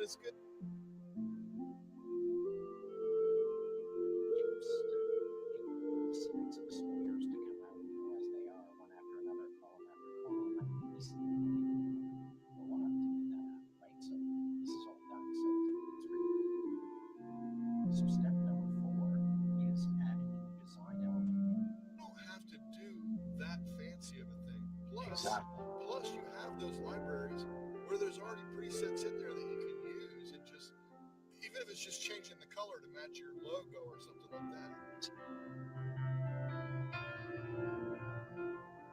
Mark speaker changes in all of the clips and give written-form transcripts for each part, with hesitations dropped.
Speaker 1: as good.
Speaker 2: Series of squares to come out, as they are, one after another, column after column. Well, we'll have to get that out, right? So this is all done. So it's really so step number 4 is add a new design element.
Speaker 1: You don't have to do that fancy of a thing. Plus you have those libraries where there's already presets in there that you can use, and just even if it's just changing the color to match your logo or something like that.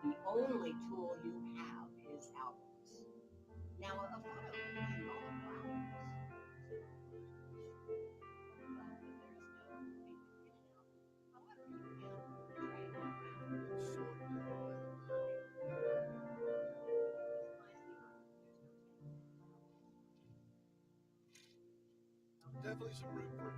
Speaker 3: The only tool you have is albums. Now, a photo can be multiple
Speaker 1: Definitely some room for it.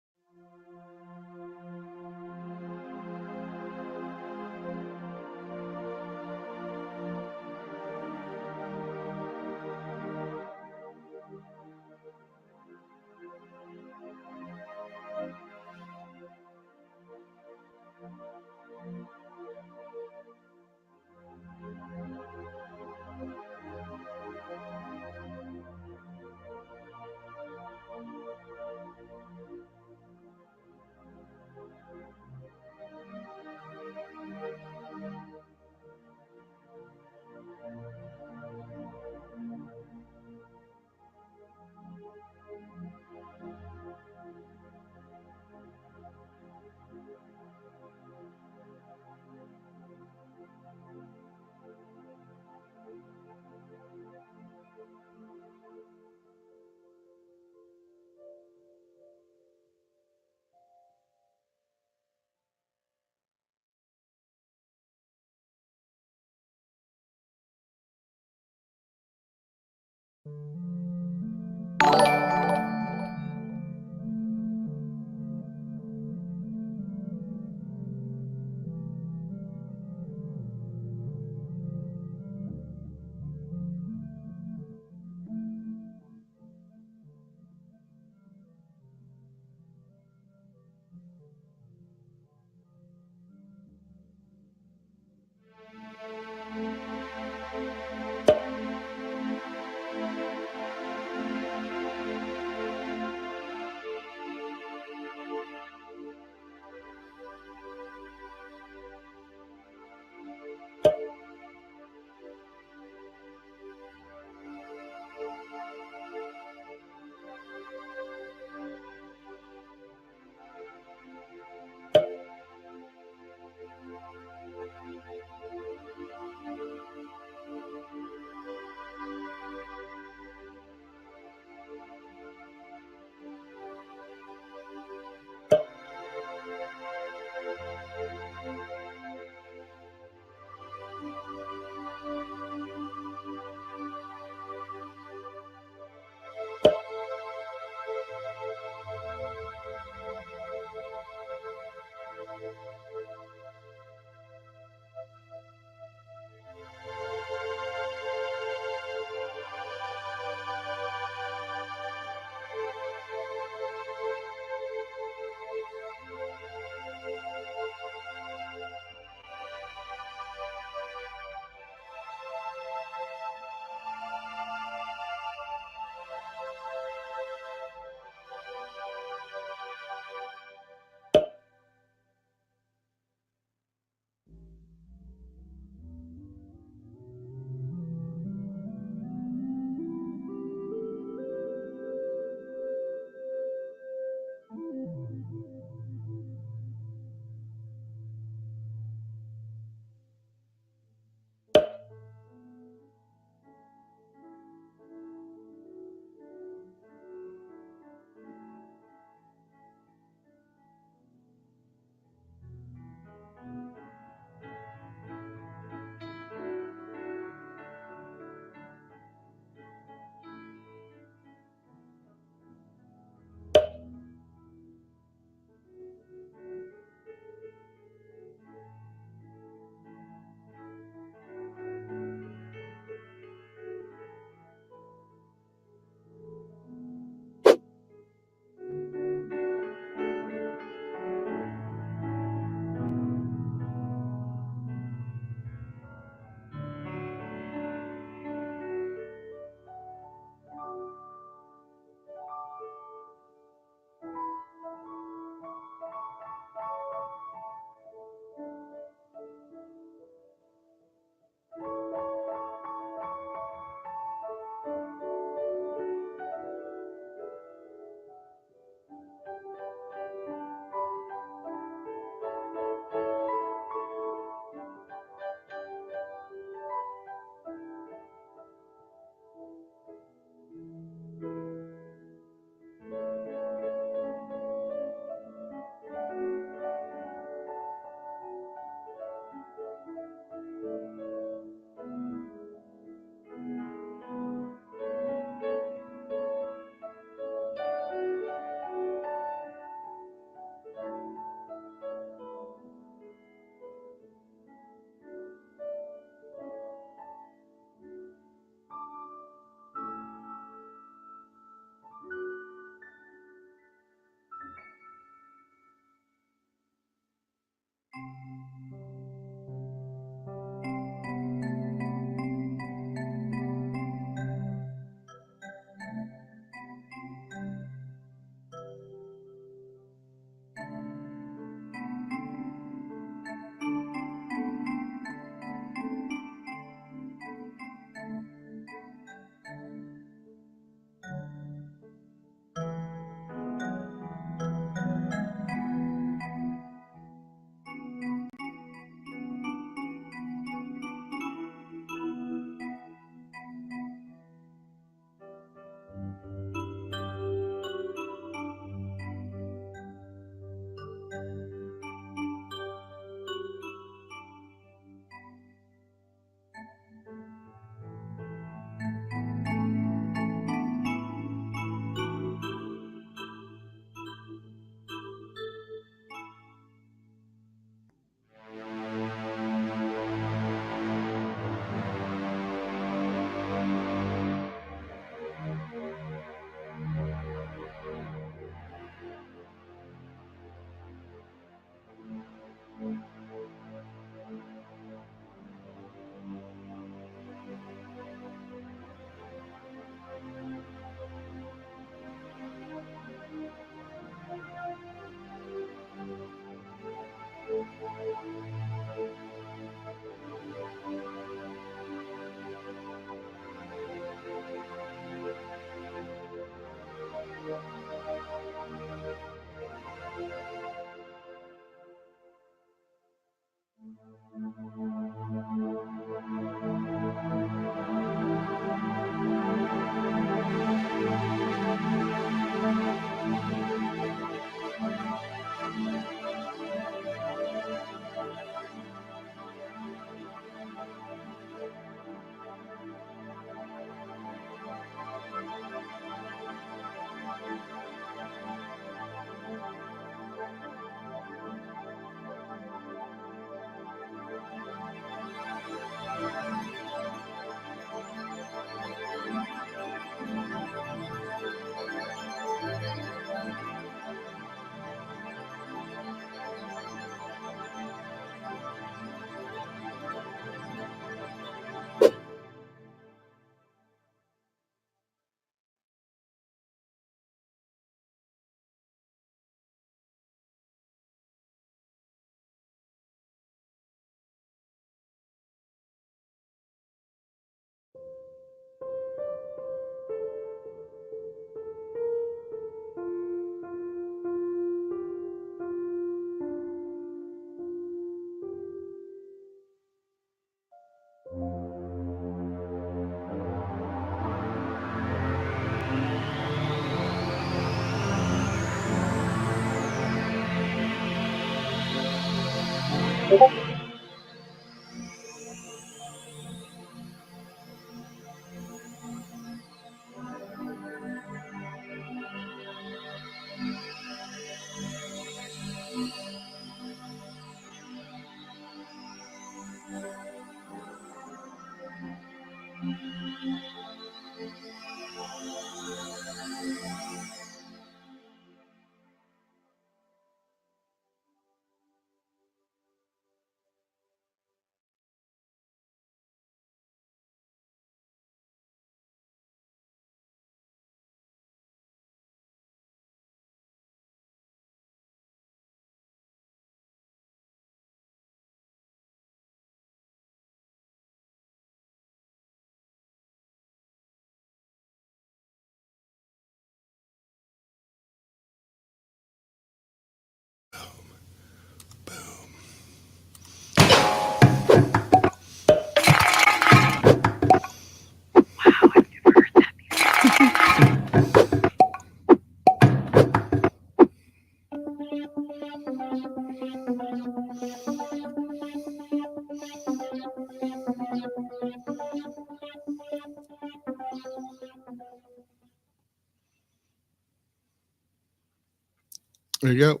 Speaker 1: There you go.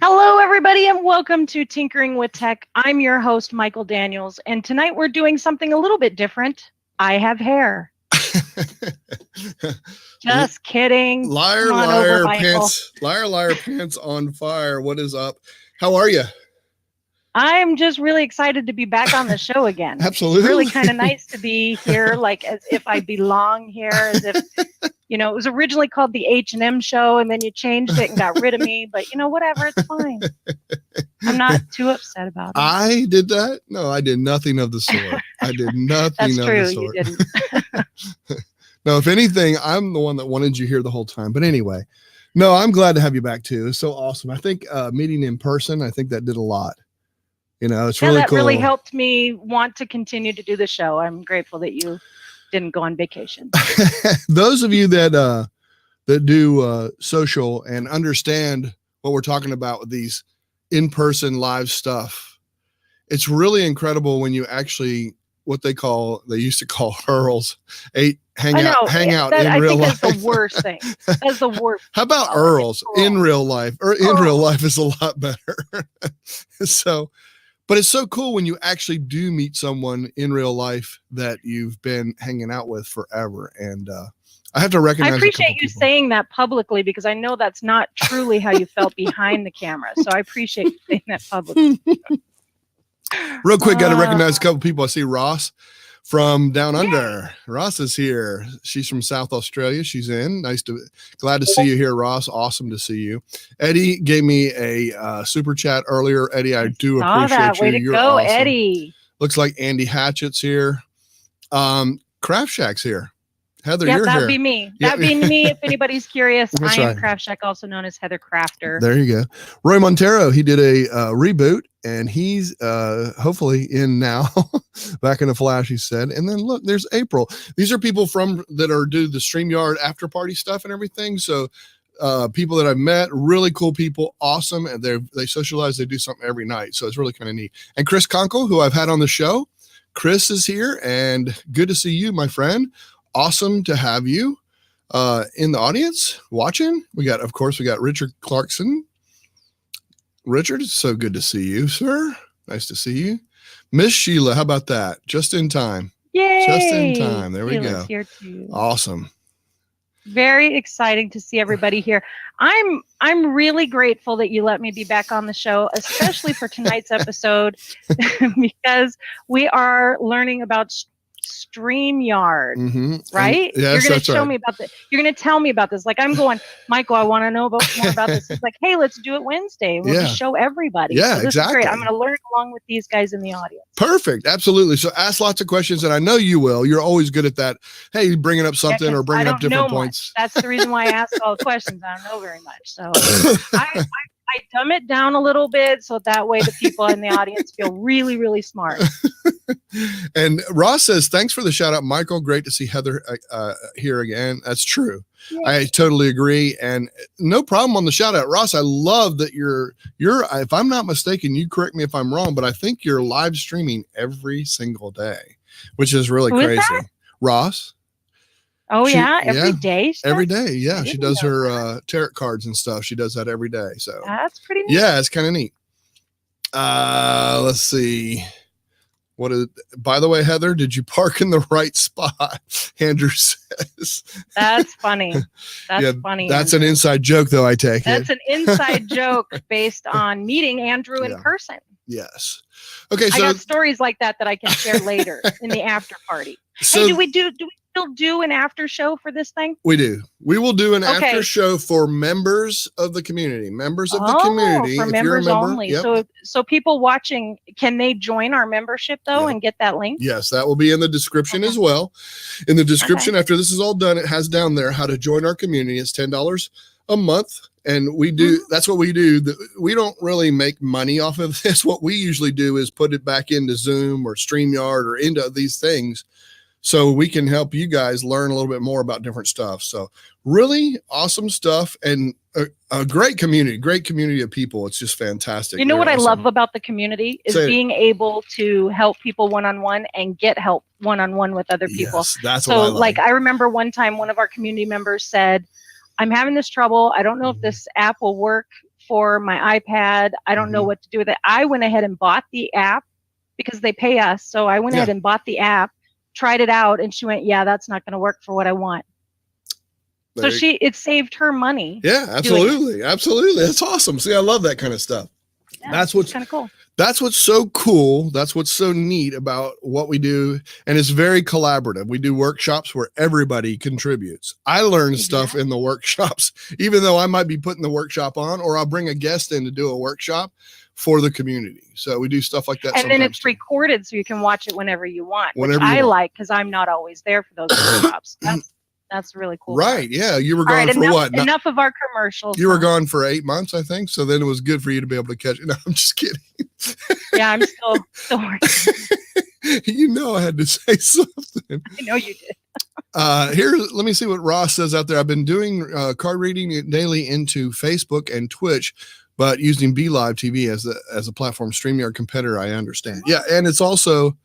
Speaker 4: Hello, everybody, and welcome to Tinkering with Tech. I'm your host, Michael Daniels, and tonight we're doing something a little bit different. I have hair. Just kidding.
Speaker 1: Liar,
Speaker 4: Come on
Speaker 1: liar,
Speaker 4: over, Michael.
Speaker 1: pants. Liar, liar, pants on fire. What is up? How are you?
Speaker 4: I'm just really excited to be back on the show again.
Speaker 1: Absolutely.
Speaker 4: It's really kind of nice to be here, like as if I belong here, as if, you know, it was originally called the H&M show, and then you changed it and got rid of me. But, you know, whatever, it's fine. I'm not too upset about it.
Speaker 1: I did that? No, I did nothing of the sort. I did nothing
Speaker 4: That's
Speaker 1: of
Speaker 4: true,
Speaker 1: the sort.
Speaker 4: you didn't.
Speaker 1: No, if anything, I'm the one that wanted you here the whole time. But anyway, no, I'm glad to have you back too. It's so awesome. I think meeting in person, I think that did a lot. You know, it's really
Speaker 4: that
Speaker 1: cool.
Speaker 4: really helped me want to continue to do the show. I'm grateful that you didn't go on vacation.
Speaker 1: Those of you that do social and understand what we're talking about with these in-person live stuff, it's really incredible when you actually they used to call hurls, hang out in real life.
Speaker 4: That's the worst thing. That's the worst.
Speaker 1: How about Earls in real life? Or in real life is a lot better. So, but it's so cool when you actually do meet someone in real life that you've been hanging out with forever. And I have to recognize.
Speaker 4: I appreciate you saying that publicly, because I know that's not truly how you felt behind the camera. So I appreciate you saying that publicly.
Speaker 1: Real quick, got to recognize a couple people. I see Ross from Down Under. Ross is here. She's from South Australia. She's in. Glad to see you here, Ross. Awesome to see you. Eddie gave me a super chat earlier. Eddie, I do appreciate
Speaker 4: that.
Speaker 1: you.
Speaker 4: Way to
Speaker 1: You're
Speaker 4: go,
Speaker 1: awesome.
Speaker 4: Eddie.
Speaker 1: Looks like Andy Hatchett's here. Craft Shack's here. Heather,
Speaker 4: yeah,
Speaker 1: you're
Speaker 4: that'd
Speaker 1: here.
Speaker 4: Be me. That'd be me. If anybody's curious,
Speaker 1: That's
Speaker 4: I am
Speaker 1: right.
Speaker 4: Craft Shack, also known as Heather Crafter.
Speaker 1: There you go. Roy Montero, he did a reboot, and he's hopefully in now. Back in a flash, he said. And then look, there's April. These are people that do the StreamYard after party stuff and everything. So people that I've met, really cool people, awesome, and they socialize. They do something every night, so it's really kind of neat. And Chris Conkle, who I've had on the show, Chris is here, and good to see you, my friend. Awesome to have you in the audience watching. We got Richard Clarkson. Richard, it's so good to see you, sir. Nice to see you. Miss Sheila, how about that? Just in time.
Speaker 4: Yay!
Speaker 1: Just in time. There
Speaker 4: Sheila's
Speaker 1: we go.
Speaker 4: Here too.
Speaker 1: Awesome.
Speaker 4: Very exciting to see everybody here. I'm really grateful that you let me be back on the show, especially for tonight's episode, because we are learning about StreamYard, right?
Speaker 1: Yes,
Speaker 4: you're going to show me about this. You're going to tell me about this. Like, I'm going, Michael, I want to know more about this. It's like, hey, let's do it Wednesday. We'll just show everybody.
Speaker 1: Yeah,
Speaker 4: so this
Speaker 1: exactly.
Speaker 4: is great. I'm going to learn along with these guys in the audience.
Speaker 1: Perfect. Absolutely. So ask lots of questions, and I know you will. You're always good at that. Hey, bringing up something or bringing up different points.
Speaker 4: That's the reason why I ask all the questions. I don't know very much. So I dumb it down a little bit so that way the people in the audience feel really, really smart.
Speaker 1: And Ross says, thanks for the shout out, Michael. Great to see Heather here again. That's true. Yeah. I totally agree. And no problem on the shout out. Ross, I love that you're, if I'm not mistaken, you correct me if I'm wrong, but I think you're live streaming every single day, which is really crazy. Is Ross.
Speaker 4: Oh, every day?
Speaker 1: Every day. Yeah. She does her tarot cards and stuff. She does that every day. So
Speaker 4: that's pretty neat.
Speaker 1: Yeah, it's kind of neat. Let's see. By the way, Heather, did you park in the right spot? Andrew says.
Speaker 4: That's funny. That's funny.
Speaker 1: That's
Speaker 4: Andrew.
Speaker 1: an inside joke, though, I take
Speaker 4: That's
Speaker 1: it.
Speaker 4: an inside joke based on meeting Andrew in
Speaker 1: Yeah.
Speaker 4: person.
Speaker 1: Yes. Okay,
Speaker 4: I
Speaker 1: so
Speaker 4: got stories like that I can share later in the after party.
Speaker 1: so
Speaker 4: Hey, do we still do an after show for this thing?
Speaker 1: we do. We will do an
Speaker 4: Okay.
Speaker 1: after show for members of the community. Members of the
Speaker 4: Oh,
Speaker 1: community.
Speaker 4: for
Speaker 1: if you're a
Speaker 4: members
Speaker 1: member,
Speaker 4: only.
Speaker 1: yep.
Speaker 4: So people watching, can they join our membership though
Speaker 1: Yep.
Speaker 4: and get that link?
Speaker 1: Yes, that will be in the description
Speaker 4: Okay.
Speaker 1: as well. In the description, after this is all done, it has down there how to join our community. It's $10 a month. And we do, that's what we do. We don't really make money off of this. What we usually do is put it back into Zoom or StreamYard or into these things so we can help you guys learn a little bit more about different stuff. So really awesome stuff and a great community of people. It's just fantastic.
Speaker 4: You know
Speaker 1: They're
Speaker 4: what I
Speaker 1: awesome.
Speaker 4: love about the community is
Speaker 1: Say it.
Speaker 4: being able to help people one-on-one and get help one-on-one with other people.
Speaker 1: Yes, that's what I
Speaker 4: So
Speaker 1: like.
Speaker 4: like I remember one time one of our community members said, I'm having this trouble. I don't know if this app will work for my iPad. I don't know what to do with it. I went ahead and bought the app because they pay us. So I went ahead and bought the app, tried it out, and she went, yeah, that's not going to work for what I want. So it saved her money.
Speaker 1: Yeah, absolutely. Absolutely. That's awesome. See, I love that kind of stuff.
Speaker 4: Yeah,
Speaker 1: That's what's
Speaker 4: kind of cool.
Speaker 1: That's what's so cool. That's what's so neat about what we do. And it's very collaborative. We do workshops where everybody contributes. I learn stuff in the workshops, even though I might be putting the workshop on, or I'll bring a guest in to do a workshop for the community. So we do stuff like that.
Speaker 4: And then it's
Speaker 1: too.
Speaker 4: recorded so you can watch it whenever you want,
Speaker 1: Whenever
Speaker 4: which
Speaker 1: you
Speaker 4: I
Speaker 1: want.
Speaker 4: like because I'm not always there for those workshops. That's really cool.
Speaker 1: Right. Yeah. You were
Speaker 4: All
Speaker 1: gone
Speaker 4: right,
Speaker 1: for what?
Speaker 4: Enough of our commercials.
Speaker 1: You were gone for 8 months, I think. So then it was good for you to be able to catch it. No, I'm just kidding.
Speaker 4: Yeah, I'm still working.
Speaker 1: You know, I had to say something.
Speaker 4: I know you did.
Speaker 1: Here, let me see what Ross says out there. I've been doing card reading daily into Facebook and Twitch, but using BeLive TV as a platform. StreamYard competitor, I understand. Yeah, and it's also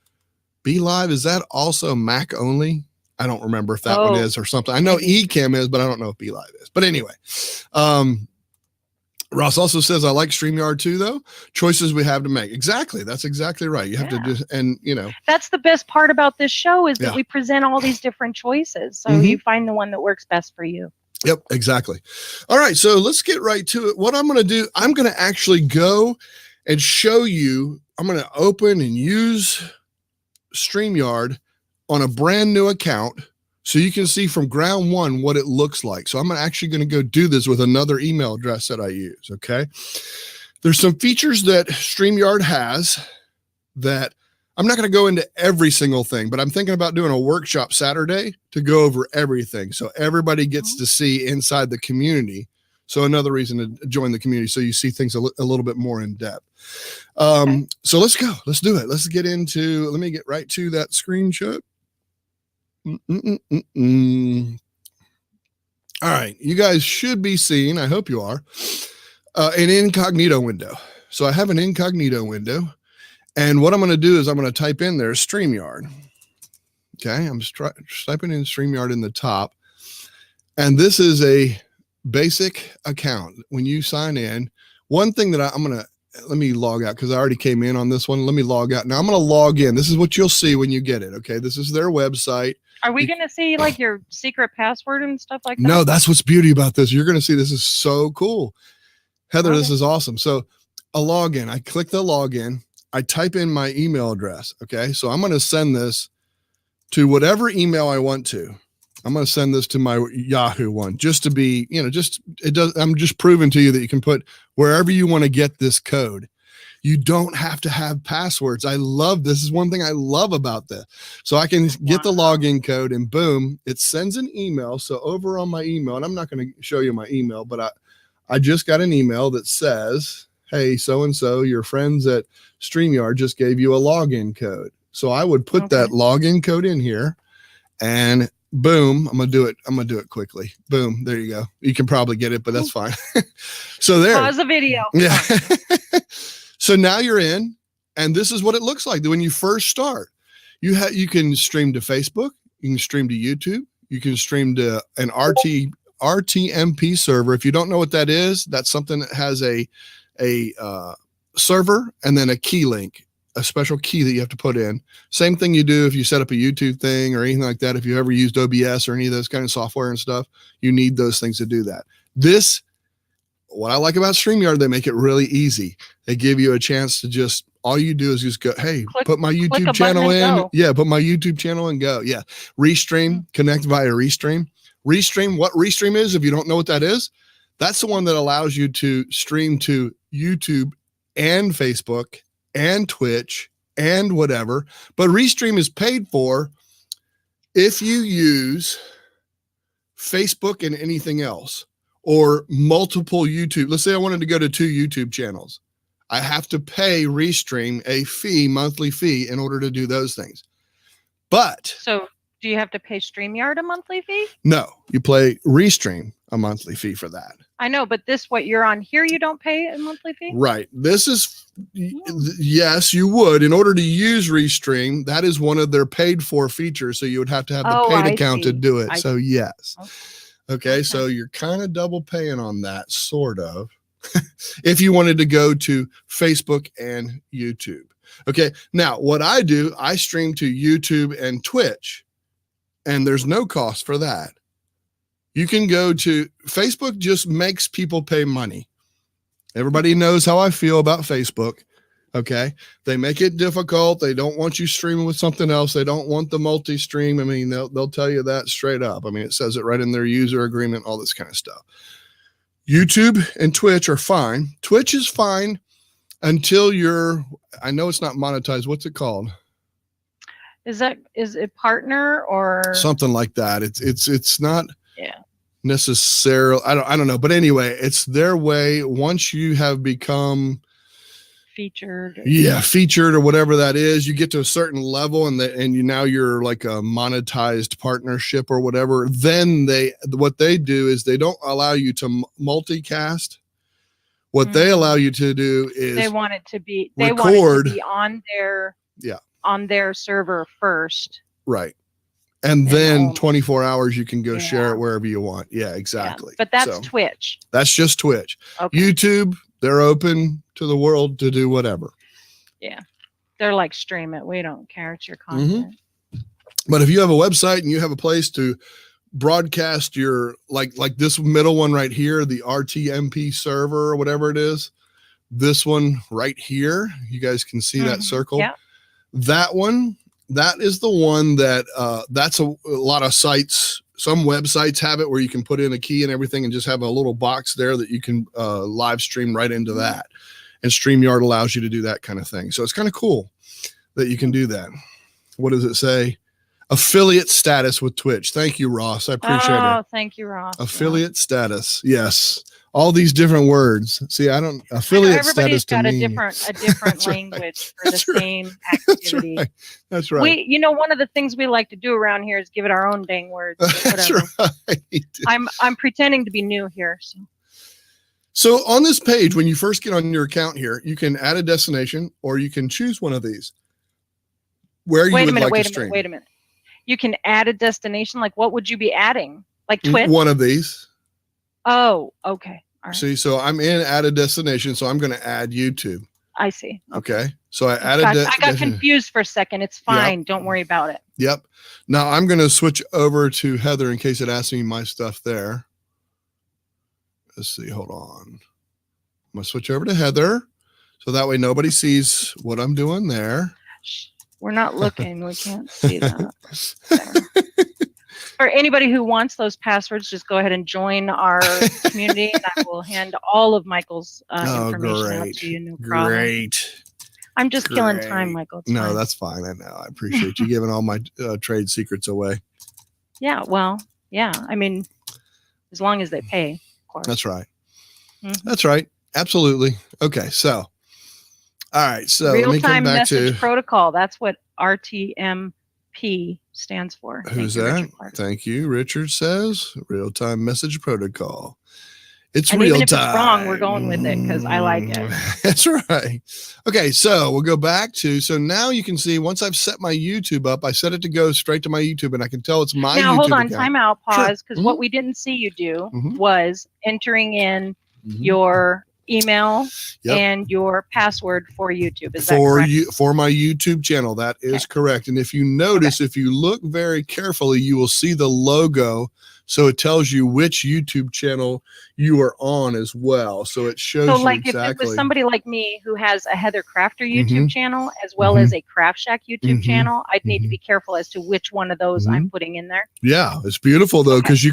Speaker 1: BeLive. Is that also Mac only? I don't remember if that one is or something. I know Ecamm is, but I don't know if BeLive is. But anyway, Ross also says, I like StreamYard too, though. Choices we have to make. Exactly. That's exactly right. You have to just, and you know.
Speaker 4: That's the best part about this show is that we present all these different choices. So you find the one that works best for you.
Speaker 1: Yep, exactly. All right. So let's get right to it. What I'm going to do, I'm going to actually go and show you, I'm going to open and use StreamYard on a brand new account so you can see from ground one what it looks like. So I'm actually going to go do this with another email address that I use. Okay. There's some features that StreamYard has that I'm not going to go into every single thing, but I'm thinking about doing a workshop Saturday to go over everything. So everybody gets to see inside the community. So another reason to join the community. So you see things a little bit more in depth. So let's go, let's do it. Let's get into, let me get right to that screenshot. All right, you guys should be seeing, I hope you are, an incognito window. So I have an incognito window, and what I'm going to do is I'm going to type in there StreamYard. Okay, I'm just typing in StreamYard in the top, and this is a basic account. When you sign in, one thing that I'm going to, let me log out because I already came in on this one. Let me log out. Now I'm going to log in. This is what you'll see when you get it. Okay, this is their website.
Speaker 4: Are we going to see like your secret password and stuff like that?
Speaker 1: No, that's what's beauty about this. You're going to see this is so cool. Heather, this is awesome. So a login, I click the login. I type in my email address. Okay. So I'm going to send this to whatever email I want to. I'm going to send this to my Yahoo one just to be, you know, I'm just proving to you that you can put wherever you want to get this code. You don't have to have passwords. I love this. Is one thing I love about this. So I can get the login code and boom, it sends an email. So over on my email, and I'm not going to show you my email, but I just got an email that says, hey, so-and-so, your friends at StreamYard just gave you a login code. So I would put that login code in here and boom, I'm going to do it quickly. Boom. There you go. You can probably get it, but that's fine. So there.
Speaker 4: Pause the video.
Speaker 1: Yeah. So now you're in, and this is what it looks like when you first start. You can stream to Facebook, you can stream to YouTube, you can stream to an RTMP server. If you don't know what that is, that's something that has a server and then a key link a special key that you have to put in. Same thing you do if you set up a YouTube thing or anything like that. If you ever used OBS or any of those kind of software and stuff, you need those things to do that. What I like about StreamYard, they make it really easy. They give you a chance to just, all you do is just go, hey, put my YouTube channel in.
Speaker 4: Go.
Speaker 1: Yeah, put my YouTube channel and go. Yeah. Restream, connect via Restream. Restream, what Restream is, if you don't know what that is, that's the one that allows you to stream to YouTube and Facebook and Twitch and whatever. But Restream is paid for if you use Facebook and anything else or multiple YouTube. Let's say I wanted to go to 2 YouTube channels. I have to pay Restream a fee, monthly fee, in order to do those things. But
Speaker 4: So do you have to pay StreamYard a monthly fee?
Speaker 1: no, you pay Restream a monthly fee for that.
Speaker 4: I know, but what you're on here, you don't pay a monthly fee?
Speaker 1: Right. This is, yes, you would. In order to use Restream, that is one of their paid for features. So you would have to have the paid account to do it. So yes. Okay. So you're kind of double paying on that, sort of. If you wanted to go to Facebook and YouTube. Okay. Now, what I do, I stream to YouTube and Twitch, and there's no cost for that. You can go to Facebook, just makes people pay money. Everybody knows how I feel about Facebook. Okay. They make it difficult. They don't want you streaming with something else. They don't want the multi-stream. I mean, they'll tell you that straight up. I mean, it says it right in their user agreement, all this kind of stuff. YouTube and Twitch are fine. Twitch is fine until I know it's not monetized. What's it called?
Speaker 4: Is it partner or
Speaker 1: something like that? It's not necessarily, I don't know. But anyway, it's their way. Once you have become
Speaker 4: featured
Speaker 1: or whatever that is, you get to a certain level and now you're like a monetized partnership or whatever. Then what they do is they don't allow you to multicast. What they allow you to do is
Speaker 4: they want it to be on their server first.
Speaker 1: Right. And then 24 hours you can go share it wherever you want. Yeah, exactly.
Speaker 4: But that's Twitch.
Speaker 1: That's just Twitch.
Speaker 4: Okay.
Speaker 1: YouTube, they're open to the world to do whatever.
Speaker 4: Yeah. They're like, stream it. We don't care. It's your content.
Speaker 1: But if you have a website and you have a place to broadcast your, like this middle one right here, the RTMP server or whatever it is, this one right here, you guys can see that circle.
Speaker 4: Yeah.
Speaker 1: That one, that is the one that that's a lot of sites. Some websites have it where you can put in a key and everything and just have a little box there that you can live stream right into that. And StreamYard allows you to do that kind of thing. So it's kind of cool that you can do that. What does it say? Affiliate status with Twitch. Thank you, Ross. I appreciate it.
Speaker 4: Oh, thank you, Ross.
Speaker 1: Affiliate status. Yes. All these different words. See, affiliate status to me.
Speaker 4: Everybody's got a different language for the same activity.
Speaker 1: That's right.
Speaker 4: One of the things we like to do around here is give it our own dang words.
Speaker 1: That's right.
Speaker 4: I'm pretending to be new here.
Speaker 1: So on this page, when you first get on your account here, you can add a destination or you can choose one of these. Where you would like to stream.
Speaker 4: Wait a minute. You can add a destination. Like, what would you be adding? Like Twitch?
Speaker 1: One of these.
Speaker 4: Oh, okay. All right.
Speaker 1: See, so I'm in add a destination, so I'm going to add YouTube.
Speaker 4: I see.
Speaker 1: Okay. So I added
Speaker 4: I got confused for a second. It's fine. Yep. Don't worry about it.
Speaker 1: Yep. Now I'm going to switch over to Heather in case it asks me my stuff there. Let's see. Hold on. I'm going to switch over to Heather so that way nobody sees what I'm doing there.
Speaker 4: Shh. We're not looking. We can't see that. For anybody who wants those passwords, just go ahead and join our community, and I will hand all of Michael's information out to you. No problem. Great. I'm just killing time, Michael. It's fine.
Speaker 1: That's fine. I know. I appreciate you giving all my trade secrets away.
Speaker 4: Yeah. Well, yeah. I mean, as long as they pay, of course.
Speaker 1: That's right. That's right. Absolutely. Okay. So. All right, so
Speaker 4: real-time message protocol. That's what RTMP stands for.
Speaker 1: Who's that? Thank you. Richard says real-time message protocol. It's real time. Even if it's
Speaker 4: wrong, we're going with it because I like it.
Speaker 1: That's right. Okay, so we'll go back to, so now you can see once I've set my YouTube up, I set it to go straight to my YouTube and I can tell it's my YouTube
Speaker 4: Now, hold on,
Speaker 1: account.
Speaker 4: time out, pause, because what we didn't see you do was entering in your email
Speaker 1: Yep.
Speaker 4: and your password for YouTube. Is that correct?
Speaker 1: For my YouTube channel. That is correct. And if you notice, if you look very carefully, you will see the logo. So it tells you which YouTube channel you are on as well. So it shows
Speaker 4: So
Speaker 1: you
Speaker 4: like
Speaker 1: exactly.
Speaker 4: if it was somebody like me who has a Heather Crafter YouTube channel as well as a Craft Shack YouTube channel, I'd need to be careful as to which one of those I'm putting in there.
Speaker 1: Yeah, it's beautiful though, because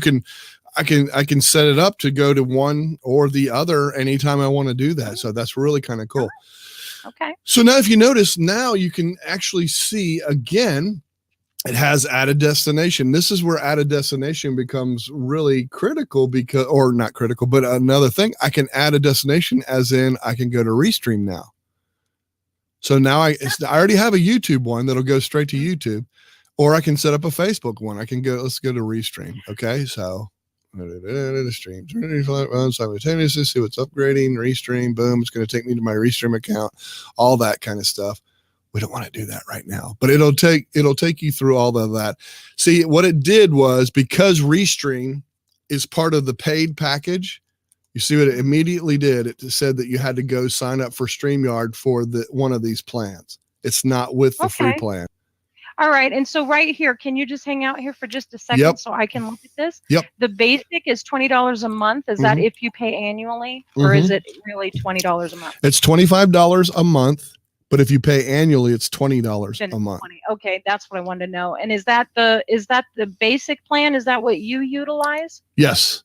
Speaker 1: I can set it up to go to one or the other anytime I want to do that. So that's really kind of cool.
Speaker 4: Okay.
Speaker 1: So now if you notice, now you can actually see again, it has add a destination. This is where add a destination becomes really critical because, or not critical, but another thing, I can add a destination as in I can go to Restream now. So now I already have a YouTube one that'll go straight to YouTube, or I can set up a Facebook one. Let's go to Restream. Okay. So stream simultaneously, see what's upgrading, Restream, boom. It's going to take me to my Restream account, all that kind of stuff. We don't want to do that right now, but it'll take you through all of that. See, what it did was because Restream is part of the paid package, you see what it immediately did? It said that you had to go sign up for StreamYard for one of these plans. It's not with the free plan.
Speaker 4: All right. And so right here, can you just hang out here for just a second so I can look at this?
Speaker 1: Yep.
Speaker 4: The basic is $20 a month. Is that if you pay annually, or is it really $20 a month?
Speaker 1: It's $25 a month. But if you pay annually, it's $20 a month.
Speaker 4: Okay, that's what I wanted to know. And is that the basic plan? Is that what you utilize?
Speaker 1: Yes.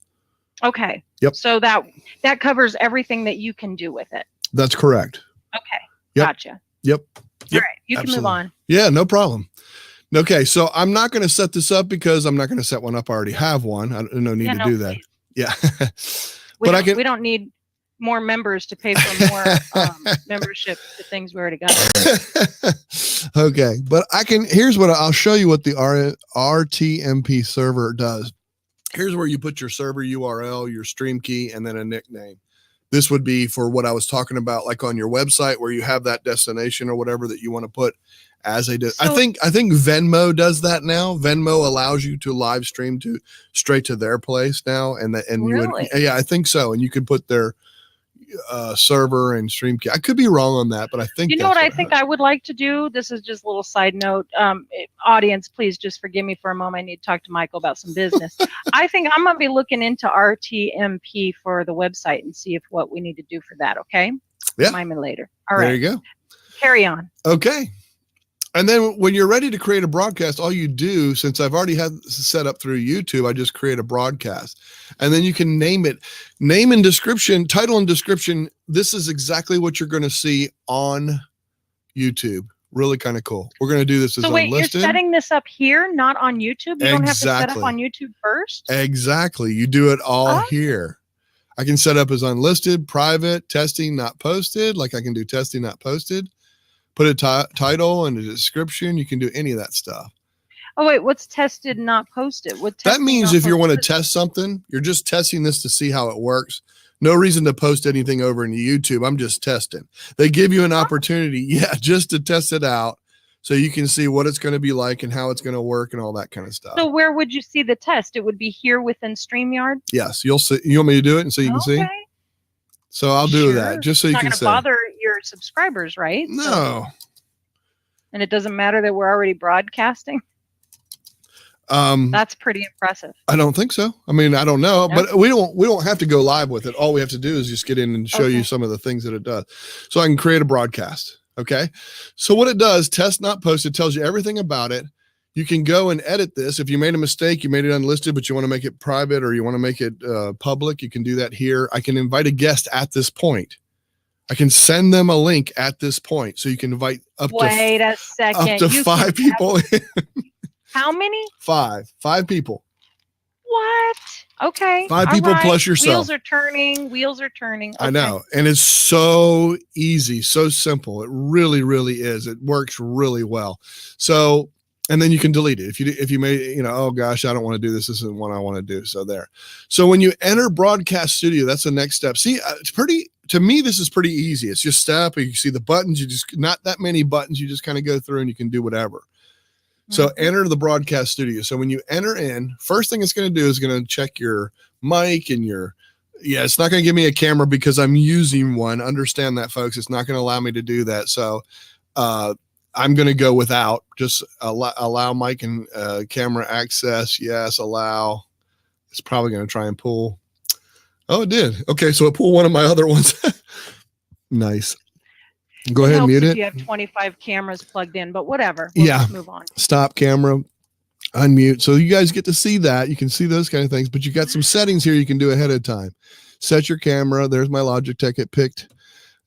Speaker 4: Okay.
Speaker 1: Yep.
Speaker 4: So that covers everything that you can do with it.
Speaker 1: That's correct.
Speaker 4: Okay.
Speaker 1: Yep.
Speaker 4: Gotcha.
Speaker 1: Yep.
Speaker 4: All right. You can move on.
Speaker 1: Yeah, no problem. Okay, so I'm not going to set this up because I'm not going to set one up. I already have one. I no need to do that. Yeah.
Speaker 4: We don't need more members to pay for more membership to things we already got.
Speaker 1: Okay, but here's what I'll show you what the RTMP server does. Here's where you put your server URL, your stream key, and then a nickname. This would be for what I was talking about, like on your website where you have that destination or whatever that you want to put as a. I think Venmo does that now. Venmo allows you to live stream straight to their place now, and
Speaker 4: really?
Speaker 1: I think so. And you could put their server and stream key. I could be wrong on that, but I think
Speaker 4: what I think I would like to do. This is just a little side note. Audience, please just forgive me for a moment. I need to talk to Michael about some business. I think I'm going to be looking into RTMP for the website and see what we need to do for that. Okay.
Speaker 1: Yeah.
Speaker 4: Remind me later. All right.
Speaker 1: There you go.
Speaker 4: Carry on.
Speaker 1: Okay. And then when you're ready to create a broadcast, all you do, since I've already had set up through YouTube, I just create a broadcast. And then you can name it. Name and description, title and description. This is exactly what you're going to see on YouTube. Really kind of cool. We're going to do this as unlisted.
Speaker 4: You're setting this up here, not on YouTube? You don't have to set up on YouTube first?
Speaker 1: Exactly. You do it all here. I can set up as unlisted, private, testing, not posted. Like I can do testing, not posted. Put a title and a description. You can do any of that stuff.
Speaker 4: Oh, wait. What's tested, not posted?
Speaker 1: That means if you want to test something, you're just testing this to see how it works. No reason to post anything over into YouTube. I'm just testing. They give you an opportunity, just to test it out so you can see what it's going to be like and how it's going to work and all that kind of stuff.
Speaker 4: So where would you see the test? It would be here within StreamYard?
Speaker 1: Yes. You'll see. You want me to do it and so you can see? So I'll do that just so you can see.
Speaker 4: Not going to bother your subscribers, right?
Speaker 1: No.
Speaker 4: And it doesn't matter that we're already broadcasting? That's pretty impressive.
Speaker 1: I don't think so. I mean, I don't know, but we don't have to go live with it. All we have to do is just get in and show you some of the things that it does. So I can create a broadcast. Okay. So what it does, test not post, it tells you everything about it. You can go and edit this. If you made a mistake, you made it unlisted, but you want to make it private or you want to make it public, you can do that here. I can invite a guest at this point. I can send them a link at this point. So you can invite up to 5 people.
Speaker 4: How many?
Speaker 1: 5 people.
Speaker 4: What? Okay.
Speaker 1: 5 people plus yourself.
Speaker 4: Wheels are turning. Okay.
Speaker 1: I know. And it's so easy, so simple. It really, really is. It works really well. So, and then you can delete it. If you made, oh gosh, I don't want to do this. This isn't what I want to do. So there. So when you enter Broadcast Studio, that's the next step. See, to me, this is pretty easy. It's just step. You see the buttons. Not that many buttons. You just kind of go through and you can do whatever. So enter the Broadcast Studio. So when you enter in, first thing it's going to do is going to check your mic and your Yeah, it's not going to give me a camera because I'm using one. Understand that, folks. It's not going to allow me to do that. So I'm going to go without. Just allow mic and camera access. Yes, allow. It's probably going to try and pull. Oh, it did. Okay, so it pulled one of my other ones. Nice. Go ahead and mute it.
Speaker 4: You have 25 cameras plugged in, but whatever. We'll just move on.
Speaker 1: Stop camera. Unmute. So you guys get to see that. You can see those kind of things, but you got some settings here you can do ahead of time. Set your camera. There's my Logitech it picked.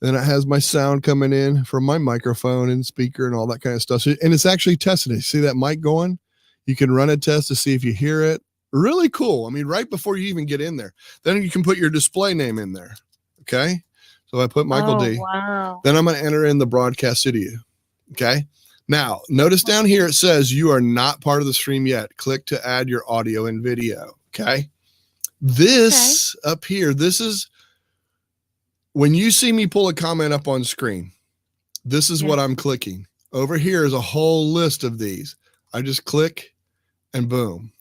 Speaker 1: Then it has my sound coming in from my microphone and speaker and all that kind of stuff. So, and it's actually testing it. See that mic going? You can run a test to see if you hear it. Really cool. I mean, right before you even get in there, then you can put your display name in there. Okay. So I put Michael D.
Speaker 4: Wow.
Speaker 1: Then I'm going to enter in the broadcast studio. Okay. Now, notice down here it says you are not part of the stream yet. Click to add your audio and video. Okay. This up here, this is when you see me pull a comment up on screen. This is what I'm clicking. Over here is a whole list of these. I just click and boom.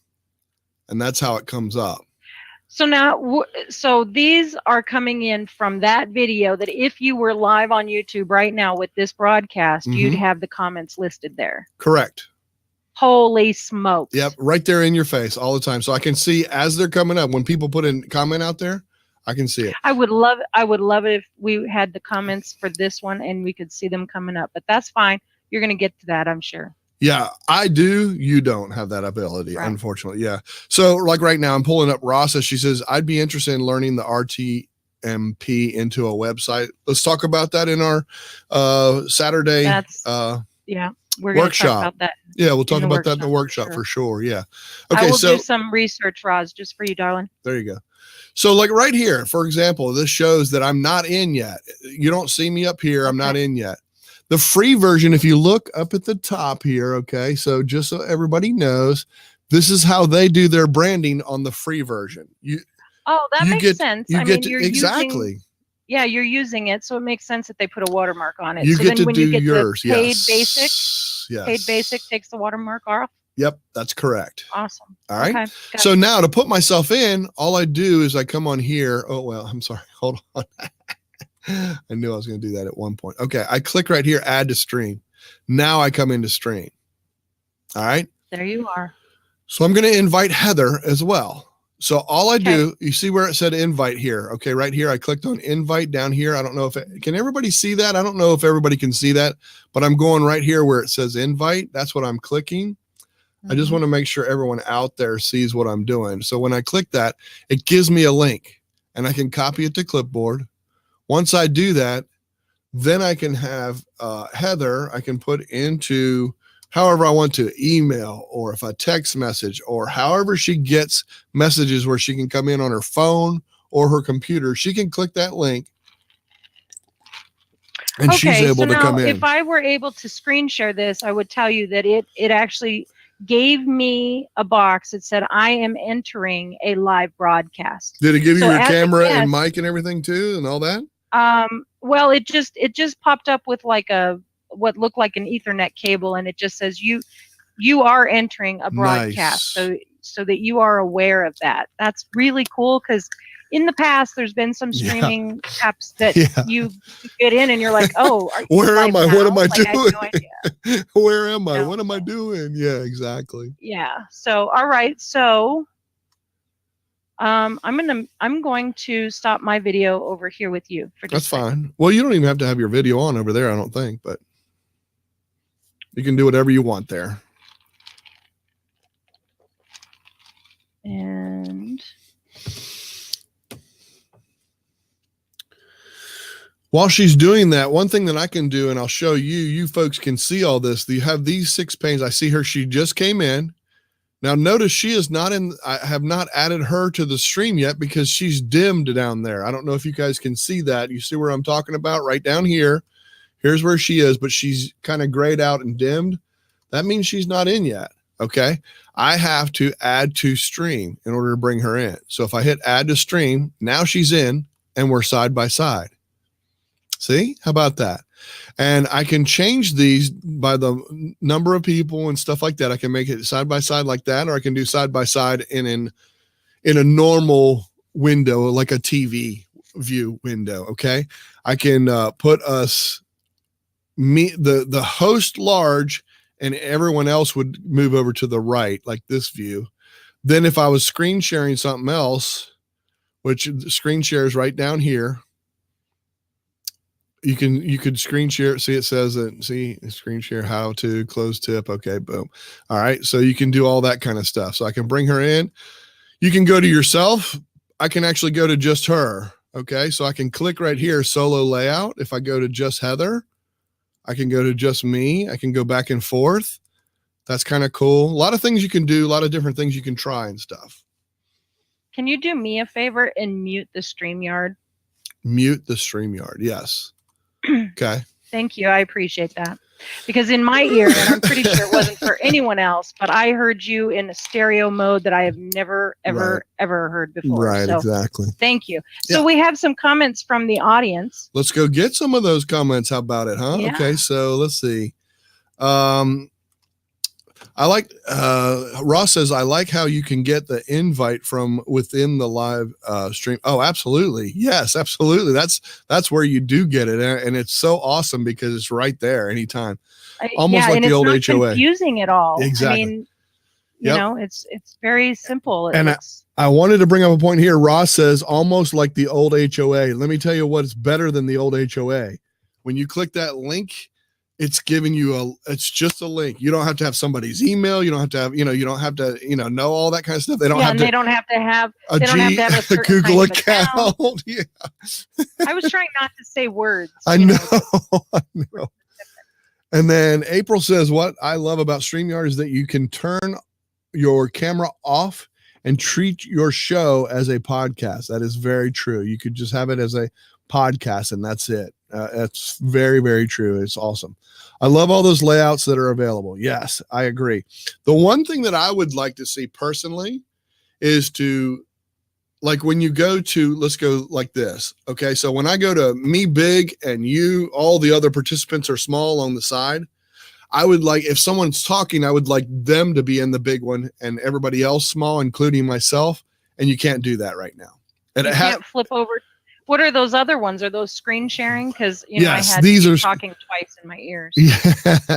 Speaker 1: And that's how it comes up.
Speaker 4: So now, so these are coming in from that video that if you were live on YouTube right now with this broadcast, you'd have the comments listed there.
Speaker 1: Correct.
Speaker 4: Holy smokes.
Speaker 1: Yep. Right there in your face all the time. So I can see as they're coming up, when people put in comment out there, I can see it.
Speaker 4: I would love it if we had the comments for this one and we could see them coming up, but that's fine. You're going to get to that, I'm sure.
Speaker 1: Yeah, I do. You don't have that ability, unfortunately. Yeah. So like right now I'm pulling up Rossa. She says, I'd be interested in learning the RTMP into a website. Let's talk about that in our Saturday
Speaker 4: we're
Speaker 1: workshop.
Speaker 4: Talk about that.
Speaker 1: Yeah, we'll talk about that in the workshop for sure. Yeah.
Speaker 4: Okay, I will do some research, Roz, just for you, darling.
Speaker 1: There you go. So like right here, for example, this shows that I'm not in yet. You don't see me up here. I'm not in yet. The free version, if you look up at the top here, okay, so just so everybody knows, this is how they do their branding on the free version.
Speaker 4: That makes sense. I mean, you're
Speaker 1: exactly.
Speaker 4: You're using it, so it makes sense that they put a watermark on it.
Speaker 1: You
Speaker 4: so
Speaker 1: get
Speaker 4: then
Speaker 1: to do yours.
Speaker 4: Paid basic,
Speaker 1: yes.
Speaker 4: Paid basic takes the watermark off.
Speaker 1: Yep, that's correct.
Speaker 4: Awesome.
Speaker 1: All right.
Speaker 4: Okay,
Speaker 1: so now to put myself in, all I do is I come on here. Oh, well, I'm sorry. Hold on. I knew I was going to do that at one point. Okay. I click right here, add to stream. Now I come into stream. All right.
Speaker 4: There you are.
Speaker 1: So I'm going to invite Heather as well. So all I do, you see where it said invite here. Okay. Right here. I clicked on invite down here. I don't know if can everybody see that? I don't know if everybody can see that, but I'm going right here where it says invite. That's what I'm clicking. I just want to make sure everyone out there sees what I'm doing. So when I click that, it gives me a link and I can copy it to clipboard. Once I do that, then I can have Heather, I can put into however I want to, email, or if I text message, or however she gets messages where she can come in on her phone or her computer. She can click that link and she's able to come in.
Speaker 4: If I were able to screen share this, I would tell you that it actually gave me a box that said, I am entering a live broadcast.
Speaker 1: Did it give you your camera and mic and everything too and all that?
Speaker 4: Well, it just popped up with like what looked like an Ethernet cable, and it just says you are entering a broadcast, so that you are aware of that. That's really cool because in the past there's been some streaming apps that you get in and you're like, oh,
Speaker 1: where am I? What am I doing?
Speaker 4: I have no idea.
Speaker 1: Where am I? What am I doing? Yeah, exactly.
Speaker 4: Yeah. So all right. So I'm going to stop my video over here with you for just
Speaker 1: That's fine. Well, you don't even have to have your video on over there, I don't think, but you can do whatever you want there.
Speaker 4: And
Speaker 1: while she's doing that, one thing that I can do, and I'll show you folks can see all this. You have these 6 panes. I see her. She just came in. Now notice she is not in, I have not added her to the stream yet because she's dimmed down there. I don't know if you guys can see that. You see where I'm talking about right down here. Here's where she is, but she's kind of grayed out and dimmed. That means she's not in yet. Okay. I have to add to stream in order to bring her in. So if I hit add to stream, now she's in and we're side by side. See, how about that? And I can change these by the number of people and stuff like that. I can make it side by side like that, or I can do side by side in a normal window, like a TV view window. Okay. I can put the host large, and everyone else would move over to the right, like this view. Then if I was screen sharing something else, which the screen share is right down here, you could screen share. See, it says that, see, screen share, how to, close tip. Okay, boom. All right. So you can do all that kind of stuff. So I can bring her in. You can go to yourself. I can actually go to just her. Okay. So I can click right here, solo layout. If I go to just Heather, I can go to just me. I can go back and forth. That's kind of cool. A lot of things you can do, a lot of different things you can try and stuff.
Speaker 4: Can you do me a favor and mute the StreamYard?
Speaker 1: Mute the StreamYard. Yes. Okay.
Speaker 4: Thank you. I appreciate that. Because in my ear, and I'm pretty sure it wasn't for anyone else, but I heard you in a stereo mode that I have never, ever, ever heard before.
Speaker 1: Right,
Speaker 4: so
Speaker 1: exactly.
Speaker 4: Thank you. So we have some comments from the audience.
Speaker 1: Let's go get some of those comments. How about it, huh?
Speaker 4: Yeah.
Speaker 1: Okay, so let's see. I like Ross says, I like how you can get the invite from within the live stream. Oh, absolutely. Yes, absolutely. That's where you do get it. And it's so awesome because it's right there anytime. Almost like the old HOA.
Speaker 4: It's not confusing at all.
Speaker 1: Exactly.
Speaker 4: I mean, you know, it's very simple.
Speaker 1: And I wanted to bring up a point here. Ross says almost like the old HOA. Let me tell you what's better than the old HOA. When you click that link, it's giving you it's just a link. You don't have to have somebody's email. You don't have to have, you don't have to, know all that kind of stuff. They don't have to.
Speaker 4: They don't have to have
Speaker 1: a
Speaker 4: certain
Speaker 1: Google
Speaker 4: kind of
Speaker 1: account. Yeah.
Speaker 4: I was trying not to say words.
Speaker 1: I know. I know. And then April says, what I love about StreamYard is that you can turn your camera off and treat your show as a podcast. That is very true. You could just have it as a podcast and that's it. That's very, very true. It's awesome. I love all those layouts that are available. Yes, I agree. The one thing that I would like to see personally is to, like when you go to, let's go like this. Okay. So when I go to me big and you, all the other participants are small on the side, I would like, if someone's talking, I would like them to be in the big one and everybody else small, including myself. And you can't do that right now. And
Speaker 4: you can't flip over. What are those other ones? Are those screen sharing? Because
Speaker 1: yes,
Speaker 4: I had
Speaker 1: these are
Speaker 4: talking twice in my ears.
Speaker 1: Yeah,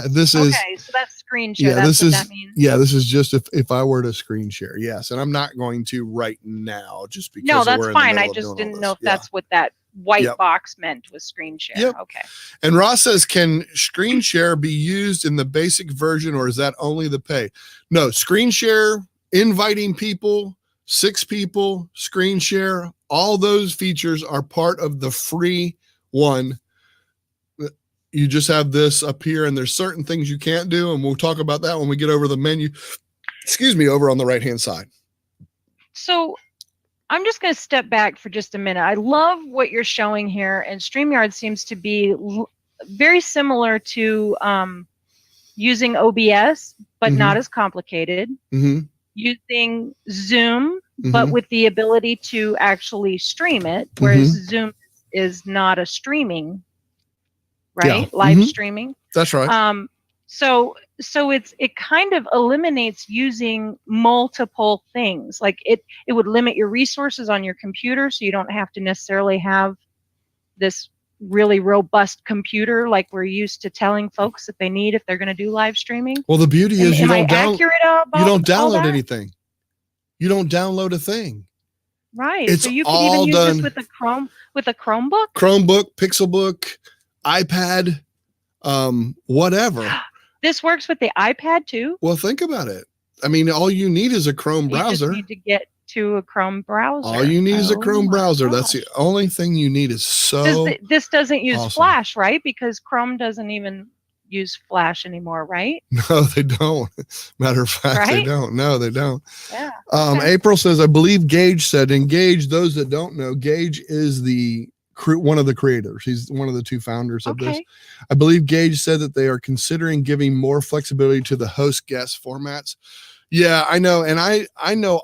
Speaker 1: this is
Speaker 4: okay. So that's screen share.
Speaker 1: Yeah,
Speaker 4: that's what that means.
Speaker 1: Yeah, this is just if I were to screen share. Yes, and I'm not going to right now just because.
Speaker 4: No, that's fine. I just didn't know if that's what that white box meant was screen share.
Speaker 1: Yep.
Speaker 4: Okay.
Speaker 1: And Ross says, can screen share be used in the basic version, or is that only the pay? No, screen share, inviting people, 6 people, screen share. All those features are part of the free one. You just have this up here and there's certain things you can't do. And we'll talk about that when we get over the menu, over on the right-hand side.
Speaker 4: So I'm just going to step back for just a minute. I love what you're showing here, and StreamYard seems to be very similar to using OBS, but not as complicated.
Speaker 1: Mm-hmm.
Speaker 4: Using Zoom, but with the ability to actually stream it, whereas Zoom is not a streaming, right?
Speaker 1: Yeah.
Speaker 4: Live streaming.
Speaker 1: That's right.
Speaker 4: So it kind of eliminates using multiple things. Like it would limit your resources on your computer, so you don't have to necessarily have this really robust computer like we're used to telling folks that they need if they're going to do live streaming.
Speaker 1: Well, the beauty is you don't download anything. You don't download a thing.
Speaker 4: Right. So you can even use this with a Chromebook.
Speaker 1: Chromebook, Pixelbook, iPad, whatever.
Speaker 4: This works with the iPad too.
Speaker 1: Well, think about it. I mean, all you need is a Chrome browser.
Speaker 4: You just need to get to a Chrome browser.
Speaker 1: All you need is a Chrome browser. Gosh. That's the only thing you need. Is
Speaker 4: this doesn't use
Speaker 1: awesome.
Speaker 4: Flash, right? Because Chrome doesn't even use Flash anymore, right?
Speaker 1: No, they don't. Matter of fact,
Speaker 4: right?
Speaker 1: They don't. No, they don't.
Speaker 4: Yeah.
Speaker 1: Okay. April says, I believe Gage said, engage. Those that don't know, Gage is one of the creators. He's one of the 2 founders of this. I believe Gage said that they are considering giving more flexibility to the host guest formats. Yeah, I know. And I know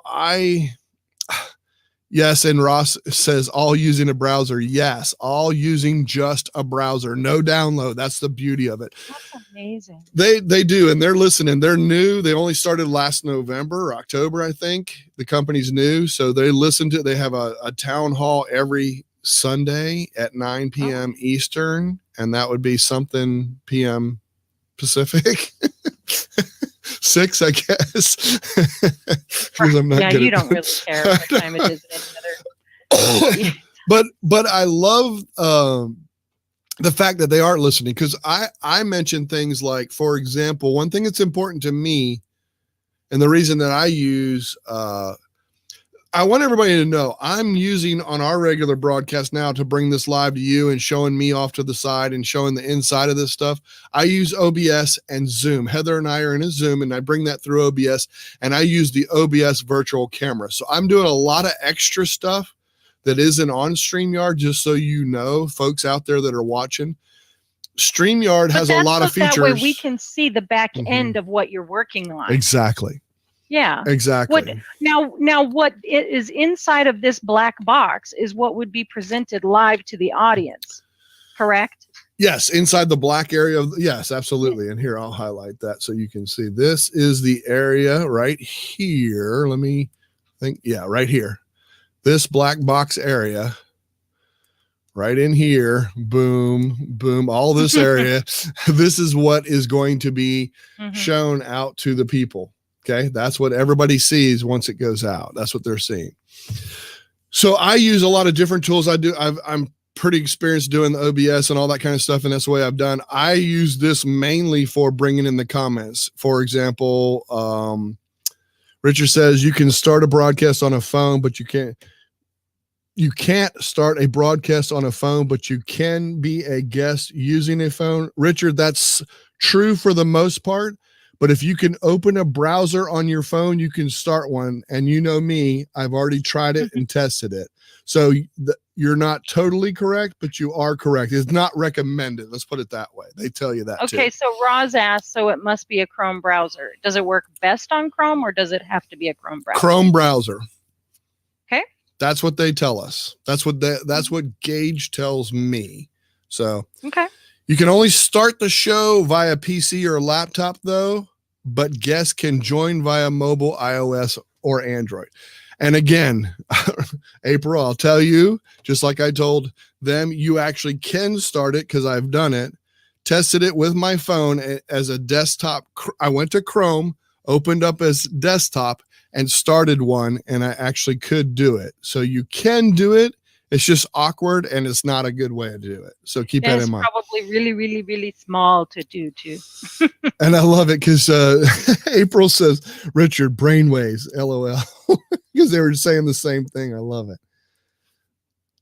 Speaker 1: Yes, and Ross says all using a browser. Yes, all using just a browser. No download. That's the beauty of it.
Speaker 4: That's amazing.
Speaker 1: They do, and they're listening. They're new. They only started last November or October, I think. The company's new, so they listen to. They have a town hall every Sunday at 9 p.m. Eastern, and that would be something p.m. Pacific. 6, I guess. I'm not
Speaker 4: you don't really care what time it is in other.
Speaker 1: But I love the fact that they are listening, because I mentioned things like, for example, one thing that's important to me, and the reason that I use I want everybody to know I'm using on our regular broadcast now to bring this live to you and showing me off to the side and showing the inside of this stuff. I use OBS and Zoom. Heather and I are in a Zoom, and I bring that through OBS, and I use the OBS virtual camera. So I'm doing a lot of extra stuff that isn't on StreamYard, just so you know, folks out there that are watching. StreamYard has a lot of features.
Speaker 4: That way we can see the back end of what you're working on.
Speaker 1: Exactly.
Speaker 4: Yeah,
Speaker 1: exactly.
Speaker 4: Now what is inside of this black box is what would be presented live to the audience, correct?
Speaker 1: Yes, inside the black area of, yes, absolutely. And here, I'll highlight that so you can see. This is the area right here. Let me think. Yeah, right here. This black box area right in here. Boom, boom, all this area. This is what is going to be shown out to the people. Okay, that's what everybody sees once it goes out. That's what they're seeing. So I use a lot of different tools. I'm pretty experienced doing the OBS and all that kind of stuff, and that's the way I've done. I use this mainly for bringing in the comments. For example, Richard says you can start a broadcast on a phone, but you can't start a broadcast on a phone, but you can be a guest using a phone. Richard, that's true for the most part. But if you can open a browser on your phone, you can start one. And you know me, I've already tried it and tested it. So you're not totally correct, but you are correct. It's not recommended. Let's put it that way. They tell you that too.
Speaker 4: Okay, so Roz asked, so it must be a Chrome browser. Does it work best on Chrome, or does it have to be a Chrome browser?
Speaker 1: Chrome browser.
Speaker 4: Okay.
Speaker 1: That's what they tell us. That's what Gage tells me. So
Speaker 4: okay.
Speaker 1: You can only start the show via PC or laptop, though, but guests can join via mobile, iOS, or Android. And again, April, I'll tell you, just like I told them, you actually can start it because I've done it. Tested it with my phone as a desktop. I went to Chrome, opened up as desktop, and started one, and I actually could do it. So you can do it. It's just awkward, and it's not a good way to do it. So keep that in mind.
Speaker 4: It's probably really, really, really small to do too.
Speaker 1: And I love it because April says, Richard, brainwaves, LOL, because they were saying the same thing. I love it.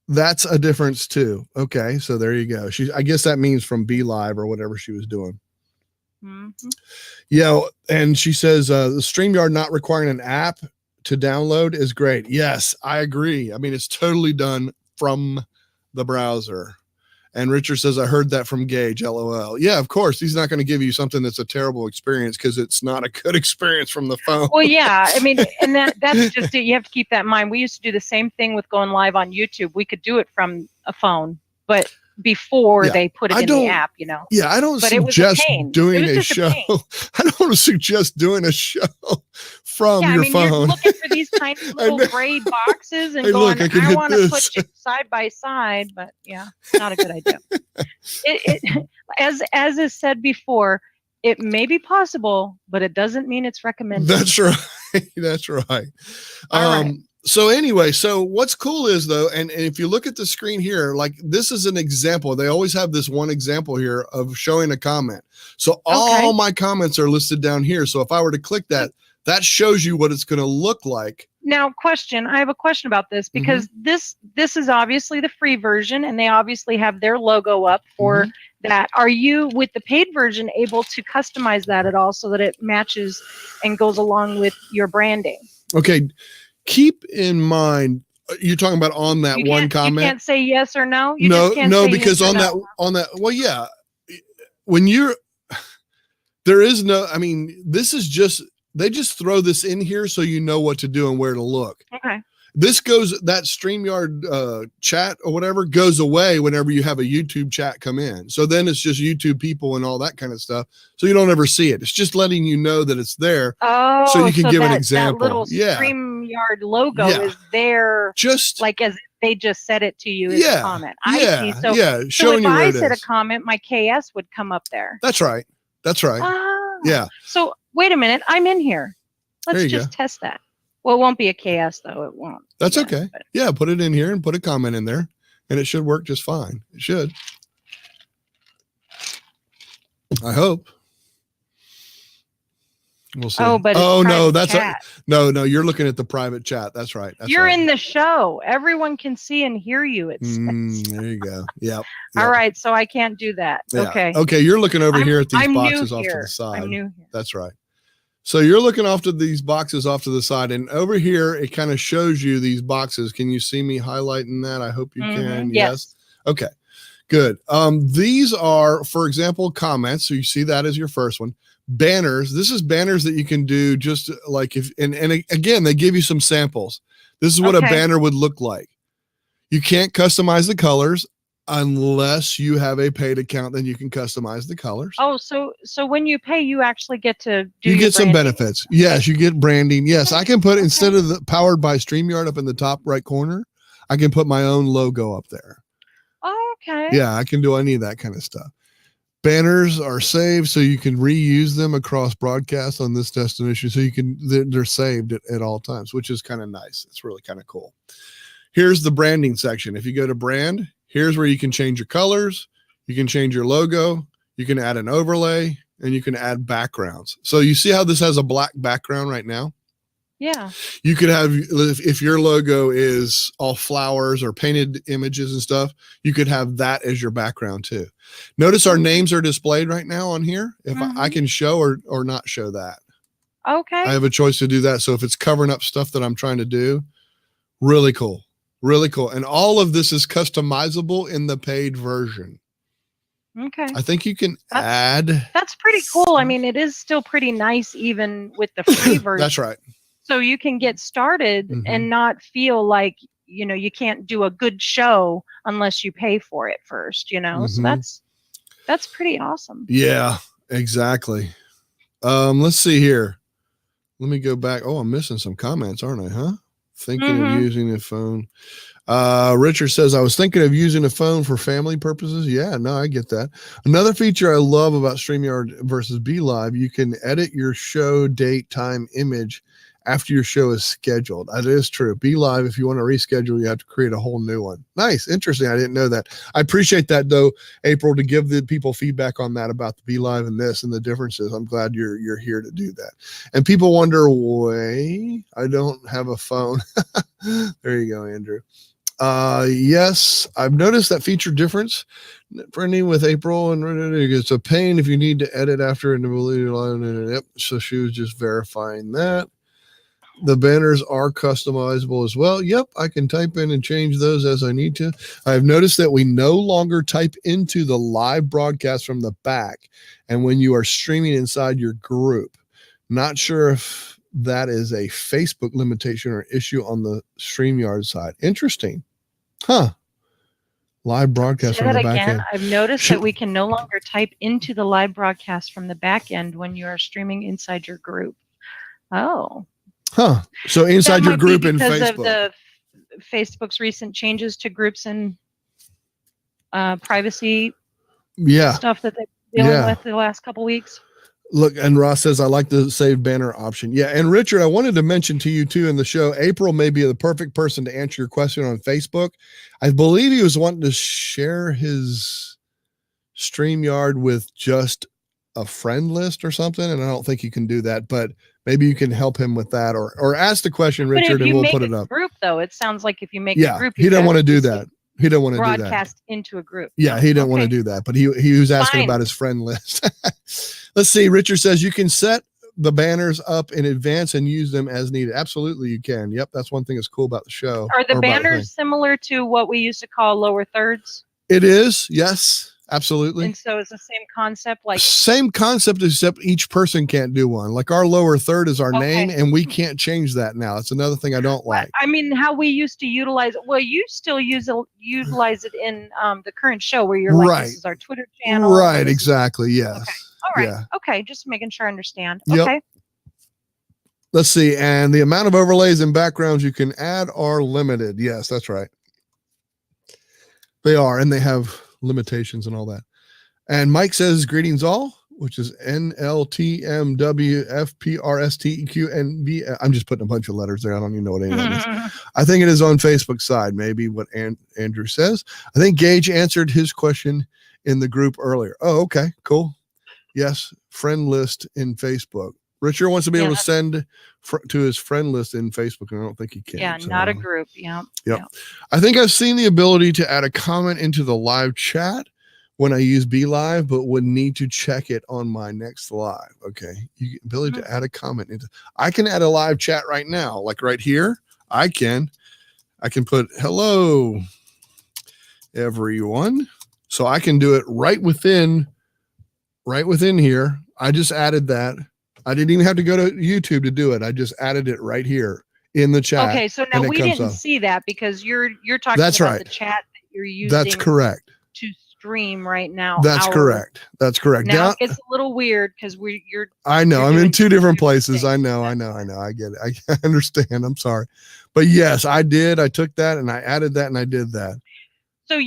Speaker 1: That's a difference too. Okay, so there you go. I guess that means from Be Live or whatever she was doing. Yeah, and she says the StreamYard not requiring an app to download is great. Yes, I agree. I mean, it's totally done from the browser. And Richard says, I heard that from Gage, LOL. Yeah, of course. He's not going to give you something that's a terrible experience because it's not a good experience from the phone.
Speaker 4: Well, yeah. I mean, and that's just it. You have to keep that in mind. We used to do the same thing with going live on YouTube. We could do it from a phone, but before they put it in the app, you know.
Speaker 1: Yeah, I don't suggest doing a show. I don't want to suggest doing a show from your phone.
Speaker 4: You're looking for these tiny little gray boxes and going, I want to put you side by side, but yeah, not a good idea. As is said before, it may be possible, but it doesn't mean it's recommended.
Speaker 1: That's right. That's right. All right. So anyway, so what's cool is though, and if you look at the screen here, like this is an example. They always have this one example here of showing a comment. So all my comments are listed down here. So if I were to click that, that shows you what it's going to look like.
Speaker 4: Now, I have a question about this because this is obviously the free version, and they obviously have their logo up for that. Are you, with the paid version, able to customize that at all so that it matches and goes along with your branding? Okay.
Speaker 1: Keep in mind, you're talking about on that one comment.
Speaker 4: You can't say yes or no.
Speaker 1: No, because on that, well, yeah, when there is no, I mean, this is just, they just throw this in here so you know what to do and where to look.
Speaker 4: Okay.
Speaker 1: that StreamYard chat or whatever goes away whenever you have a YouTube chat come in. So then it's just YouTube people and all that kind of stuff. So you don't ever see it. It's just letting you know that it's there.
Speaker 4: Oh,
Speaker 1: so you can give an
Speaker 4: that
Speaker 1: example.
Speaker 4: little StreamYard logo is there,
Speaker 1: just
Speaker 4: like as if they just said it to you as a comment. I see. So,
Speaker 1: showing
Speaker 4: so if
Speaker 1: you where
Speaker 4: I
Speaker 1: it
Speaker 4: said a
Speaker 1: is.
Speaker 4: comment, my KS would come up there.
Speaker 1: That's right.
Speaker 4: Ah,
Speaker 1: Yeah.
Speaker 4: So wait a minute. I'm in here.
Speaker 1: There
Speaker 4: Let's
Speaker 1: you
Speaker 4: just test that. Well, it won't be a KS though. It won't.
Speaker 1: That's
Speaker 4: Yeah,
Speaker 1: okay.
Speaker 4: but-
Speaker 1: Yeah, put it in here and put a comment in there, and it should work just fine. It should. I hope. We'll see.
Speaker 4: Oh, but
Speaker 1: oh
Speaker 4: it's
Speaker 1: no,
Speaker 4: private
Speaker 1: that's
Speaker 4: chat.
Speaker 1: no. You're looking at the private chat. That's right. That's
Speaker 4: You're
Speaker 1: right.
Speaker 4: in the show. Everyone can see and hear you. It says.
Speaker 1: There you go. Yep.
Speaker 4: All right, so I can't do that.
Speaker 1: Yeah.
Speaker 4: Okay.
Speaker 1: Okay, you're looking over here at these
Speaker 4: I'm
Speaker 1: boxes
Speaker 4: new
Speaker 1: off to
Speaker 4: here.
Speaker 1: the side.
Speaker 4: I'm new here.
Speaker 1: That's right. So you're looking off to these boxes off to the side, and over here it kind of shows you these boxes. Can you see me highlighting that? I hope you can.
Speaker 4: Yes.
Speaker 1: Okay. Good. These are, for example, comments. So you see that as your first one. Banners. This is banners that you can do just like if, and again, they give you some samples. This is what a banner would look like. You can't customize the colors unless you have a paid account, then you can customize the colors.
Speaker 4: Oh, so when you pay, you actually get to do
Speaker 1: you
Speaker 4: your
Speaker 1: get some
Speaker 4: branding.
Speaker 1: benefits. Yes, you get branding. Yes, I can put instead of the powered by StreamYard up in the top right corner, I can put my own logo up there.
Speaker 4: Oh, okay.
Speaker 1: Yeah, I can do any of that kind of stuff. Banners are saved so you can reuse them across broadcasts on this destination. So you can, they're saved at all times, which is kind of nice. It's really kind of cool. Here's the branding section. If you go to brand, here's where you can change your colors. You can change your logo. You can add an overlay and you can add backgrounds. So you see how this has a black background right now?
Speaker 4: Yeah.
Speaker 1: You could have, if your logo is all flowers or painted images and stuff, you could have that as your background too. Notice our names are displayed right now on here. If I can show or not show that.
Speaker 4: Okay.
Speaker 1: I have a choice to do that. So if it's covering up stuff that I'm trying to do, really cool. Really cool. And all of this is customizable in the paid version.
Speaker 4: Okay.
Speaker 1: I think you can add.
Speaker 4: That's pretty cool. I mean, it is still pretty nice even with the free version.
Speaker 1: That's right.
Speaker 4: So you can get started and not feel like, you know, you can't do a good show unless you pay for it first, you know? So that's pretty awesome.
Speaker 1: Yeah, exactly. Let's see here. Let me go back. Oh, I'm missing some comments, aren't I? Huh? Thinking of using a phone. Richard says, I was thinking of using a phone for family purposes. Yeah, no, I get that. Another feature I love about StreamYard versus BeLive, you can edit your show date, time, image after your show is scheduled. That is true. BeLive, if you want to reschedule, you have to create a whole new one. Nice. Interesting. I didn't know that. I appreciate that though, April, to give the people feedback on that about the BeLive and this and the differences. I'm glad you're here to do that. And people wonder, why I don't have a phone. There you go, Andrew. Yes, I've noticed that feature difference. Friending with April, and it's a pain if you need to edit after and yep. So she was just verifying that. The banners are customizable as well. Yep, I can type in and change those as I need to. I've noticed that we no longer type into the live broadcast from the back and when you are streaming inside your group. Not sure if that is a Facebook limitation or issue on the StreamYard side. Interesting. Huh. Live broadcast from the back end.
Speaker 4: I've noticed that we can no longer type into the live broadcast from the back end when you are streaming inside your group. Oh.
Speaker 1: Huh. So inside your group in
Speaker 4: because
Speaker 1: Facebook.
Speaker 4: Of the Facebook's recent changes to groups and privacy stuff that they're dealing with the last couple weeks.
Speaker 1: Look, and Ross says, I like the save banner option. Yeah. And Richard, I wanted to mention to you too in the show, April may be the perfect person to answer your question on Facebook. I believe he was wanting to share his StreamYard with just a friend list or something. And I don't think you can do that, but maybe you can help him with that or ask the question, Richard, and we'll put it up.
Speaker 4: Group though, it sounds like if you make a group,
Speaker 1: he don't want to do that. He don't want to do that.
Speaker 4: Broadcast into a group.
Speaker 1: Yeah, he don't want to do that, but he was asking about his friend list. Let's see. Richard says you can set the banners up in advance and use them as needed. Absolutely, you can. Yep, that's one thing that's cool about the show.
Speaker 4: Are the banners similar to what we used to call lower thirds?
Speaker 1: It is. Yes,
Speaker 5: Absolutely.
Speaker 4: And so it's the same concept, like
Speaker 5: Same concept, except each person can't do one. Like our lower third is our name, and we can't change that now. It's another thing I don't like.
Speaker 4: I mean, how we used to utilize it. Well, you still utilize it in the current show where you're like, this is our Twitter channel.
Speaker 5: Right, exactly. Yes.
Speaker 4: Okay. All right.
Speaker 5: Yeah.
Speaker 4: Okay. Just making sure I understand.
Speaker 5: Yep.
Speaker 4: Okay.
Speaker 5: Let's see. And the amount of overlays and backgrounds you can add are limited. Yes, that's right. They are, and they have limitations and all that. And Mike says, greetings all, which is NLTMWFPRSTEQNB. I'm just putting a bunch of letters there. I don't even know what any of that is. I think it is on Facebook side, maybe what Andrew says. I think Gage answered his question in the group earlier. Oh, okay, cool. Yes, friend list in Facebook. Richard wants to be able to send to his friend list in Facebook, and I don't think he can.
Speaker 4: Yeah,
Speaker 5: so.
Speaker 4: not a group. Yeah.
Speaker 5: Yep. I think I've seen the ability to add a comment into the live chat when I use Be Live, but would need to check it on my next live. Okay. You ability to add a comment into, I can add a live chat right now, like right here. I can put hello everyone. So I can do it right within here. I just added that. I didn't even have to go to YouTube to do it. I just added it right here in the chat.
Speaker 4: Okay. So now we didn't see that because you're talking
Speaker 5: That's
Speaker 4: about
Speaker 5: right.
Speaker 4: the chat that you're using.
Speaker 5: That's correct.
Speaker 4: To stream right now.
Speaker 5: That's correct. That's correct.
Speaker 4: Now it's a little weird because
Speaker 5: I know. I'm in two different places. I know. I get it. I understand. I'm sorry. But yes, I did. I took that and I added that and I did that.
Speaker 4: So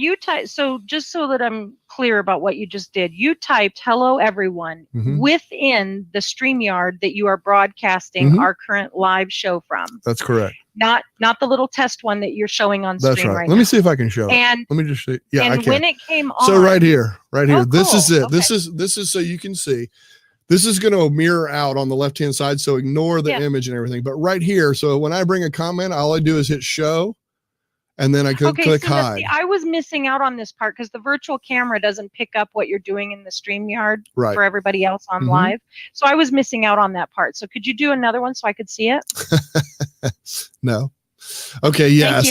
Speaker 4: so just so that I'm clear about what you just did, you typed hello everyone within the StreamYard that you are broadcasting our current live show from.
Speaker 5: That's correct.
Speaker 4: Not the little test one that you're showing on
Speaker 5: That's
Speaker 4: screen
Speaker 5: right.
Speaker 4: now.
Speaker 5: Let me see if I can show
Speaker 4: and,
Speaker 5: it. Let me just see. Yeah,
Speaker 4: and
Speaker 5: I can.
Speaker 4: when it came on.
Speaker 5: So right here.
Speaker 4: Oh,
Speaker 5: this is it.
Speaker 4: Okay.
Speaker 5: This is so you can see. This is going to mirror out on the left-hand side. So ignore the image and everything. But right here. So when I bring a comment, all I do is hit show. And then I could click hide.
Speaker 4: See, I was missing out on this part because the virtual camera doesn't pick up what you're doing in the StreamYard for everybody else on live. So I was missing out on that part. So could you do another one so I could see it?
Speaker 5: No. Okay. Yes,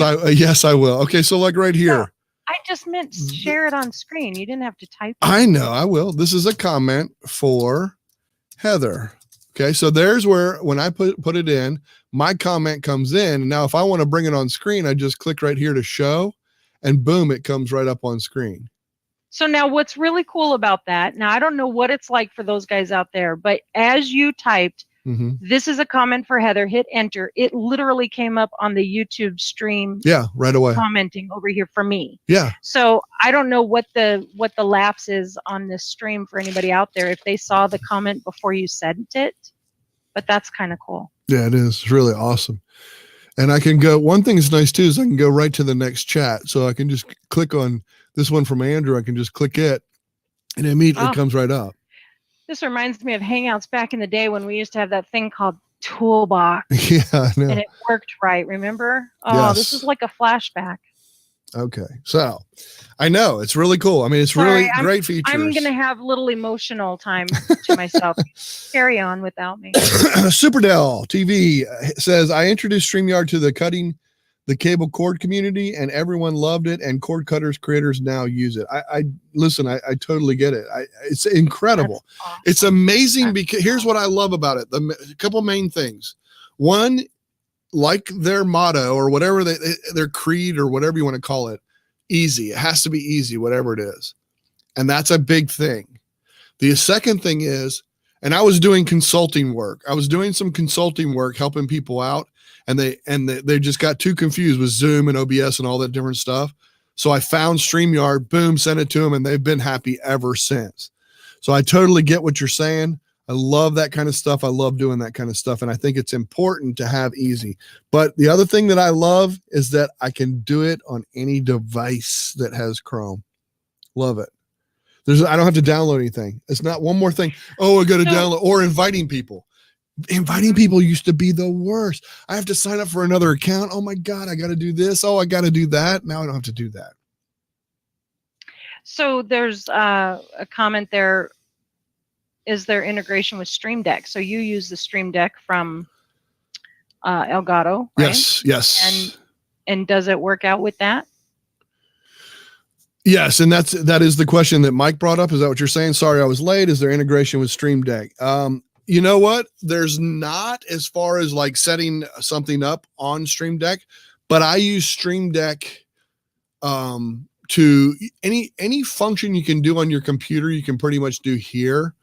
Speaker 5: I will. Okay. So like right here.
Speaker 4: No, I just meant share it on screen. You didn't have to type it.
Speaker 5: I know. I will. This is a comment for Heather. Okay. So there's where when I put it in, my comment comes in. And now if I want to bring it on screen, I just click right here to show and boom, it comes right up on screen.
Speaker 4: So now what's really cool about that, now I don't know what it's like for those guys out there, but as you typed, this is a comment for Heather, hit enter. It literally came up on the YouTube stream.
Speaker 5: Yeah, right away.
Speaker 4: Commenting over here for me.
Speaker 5: Yeah.
Speaker 4: So I don't know what the lapse is on this stream for anybody out there if they saw the comment before you sent it, but that's kind of cool.
Speaker 5: Yeah, it is. It's really awesome. And I can go, one thing that's nice too is I can go right to the next chat. So I can just click on this one from Andrew. I can just click it and it immediately comes right up.
Speaker 4: This reminds me of Hangouts back in the day when we used to have that thing called Toolbox.
Speaker 5: Yeah, I know.
Speaker 4: And it worked right, remember? Oh, This is like a flashback.
Speaker 5: Okay. So I know it's really cool. I mean, it's really great features.
Speaker 4: I'm going to have little emotional time to myself. Carry on without me.
Speaker 5: Superdell TV says, I introduced StreamYard to the cutting the cable cord community and everyone loved it. And cord cutters creators now use it. I listen, I totally get it. It's incredible. Awesome. It's amazing because here's what I love about it. A couple main things. One, like their motto or whatever their creed or whatever you want to call it, easy. It has to be easy, whatever it is. And that's a big thing. The second thing is, and I was doing consulting work. I was doing some consulting work, helping people out. And they just got too confused with Zoom and OBS and all that different stuff. So I found StreamYard, boom, sent it to them, and they've been happy ever since. So I totally get what you're saying. I love that kind of stuff. I love doing that kind of stuff. And I think it's important to have easy. But the other thing that I love is that I can do it on any device that has Chrome. Love it. I don't have to download anything. It's not one more thing. Oh, I got to download or inviting people. Inviting people used to be the worst. I have to sign up for another account. Oh my God, I got to do this. Oh, I got to do that. Now I don't have to do that.
Speaker 4: So there's a comment there. Is there integration with Stream Deck? So you use the Stream Deck from Elgato, right?
Speaker 5: Yes.
Speaker 4: And does it work out with that?
Speaker 5: Yes, and that is the question that Mike brought up. Is that what you're saying? Sorry, I was late. Is there integration with Stream Deck? You know what? There's not, as far as like setting something up on Stream Deck, but I use Stream Deck to any function you can do on your computer, you can pretty much do here.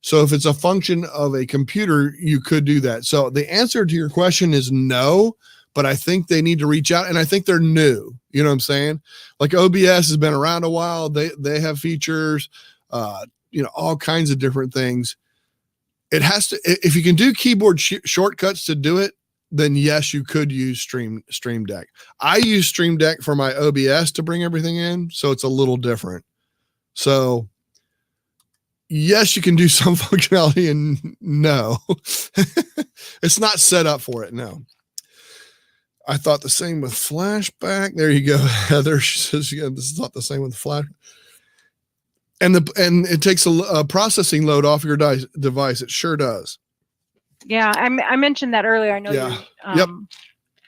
Speaker 5: So if it's a function of a computer, you could do that. So the answer to your question is no, but I think they need to reach out, and I think they're new. You know what I'm saying? Like OBS has been around a while. They have features, all kinds of different things. It has to, if you can do keyboard shortcuts to do it, then yes, you could use Stream Deck. I use Stream Deck for my OBS to bring everything in, so it's a little different. So yes, you can do some functionality, and no, it's not set up for it. No. I thought the same with flashback. There you go, Heather. She says, yeah, this is not the same with flash. And it takes a processing load off your device. It sure does.
Speaker 4: Yeah, I mentioned that earlier. I know you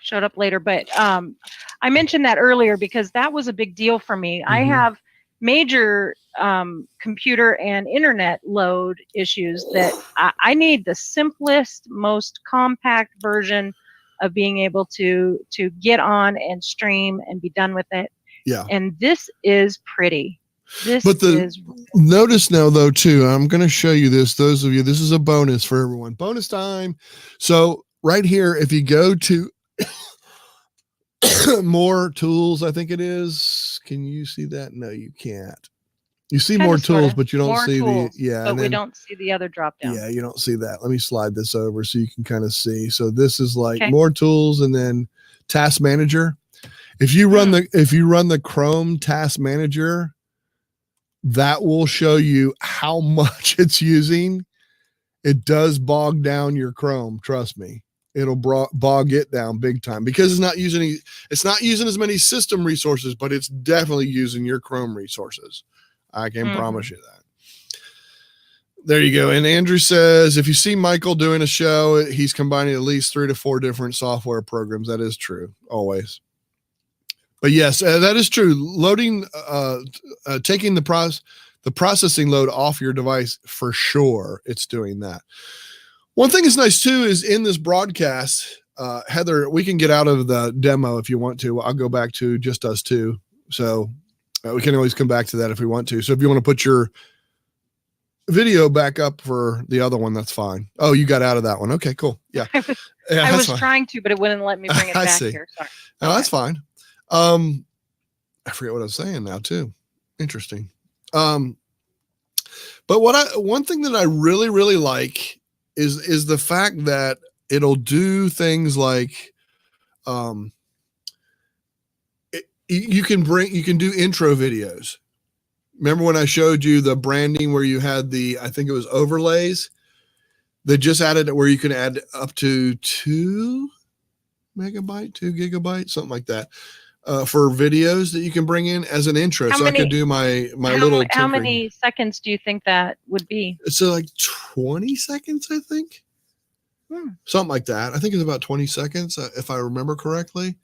Speaker 4: showed up later, but I mentioned that earlier because that was a big deal for me. I have major computer and internet load issues that I need the simplest, most compact version of being able to get on and stream and be done with it.
Speaker 5: Yeah.
Speaker 4: And this is pretty.
Speaker 5: Notice now though too, I'm going to show you this. Those of you, this is a bonus for everyone. Bonus time. So right here, if you go to more tools, I think it is. Can you see that? No, you can't. You see more tools, but you don't see tools,
Speaker 4: but we don't see the other drop down.
Speaker 5: Yeah, you don't see that. Let me slide this over so you can kind of see. So this is like more tools, and then Task Manager. If you run the Chrome Task Manager, that will show you how much it's using. It does bog down your Chrome. Trust me, it'll bog it down big time because it's not using as many system resources, but it's definitely using your Chrome resources. I can promise you that. There you go. And Andrew says, if you see Michael doing a show, he's combining at least 3 to 4 different software programs. That is true, always. But yes, that is true. Loading, taking the processing load off your device, for sure, it's doing that. One thing that's nice too is in this broadcast, Heather, we can get out of the demo if you want to. I'll go back to just us two. So we can always come back to that if we want to. So if you want to put your video back up for the other one, that's fine. Oh, you got out of that one. Okay, cool. Yeah.
Speaker 4: I was trying to, but it wouldn't let me bring it back here. Sorry.
Speaker 5: No, that's fine. I forget what I was saying now too. Interesting. But one thing that I really, really like is the fact that it'll do things like, you can do intro videos. Remember when I showed you the branding where you had I think it was overlays? They just added it where you can add up to 2 gigabytes, something like that, for videos that you can bring in as an intro. I could do my little.
Speaker 4: How many seconds do you think that would be?
Speaker 5: So like 20 seconds, I think. Something like that. I think it's about 20 seconds, if I remember correctly.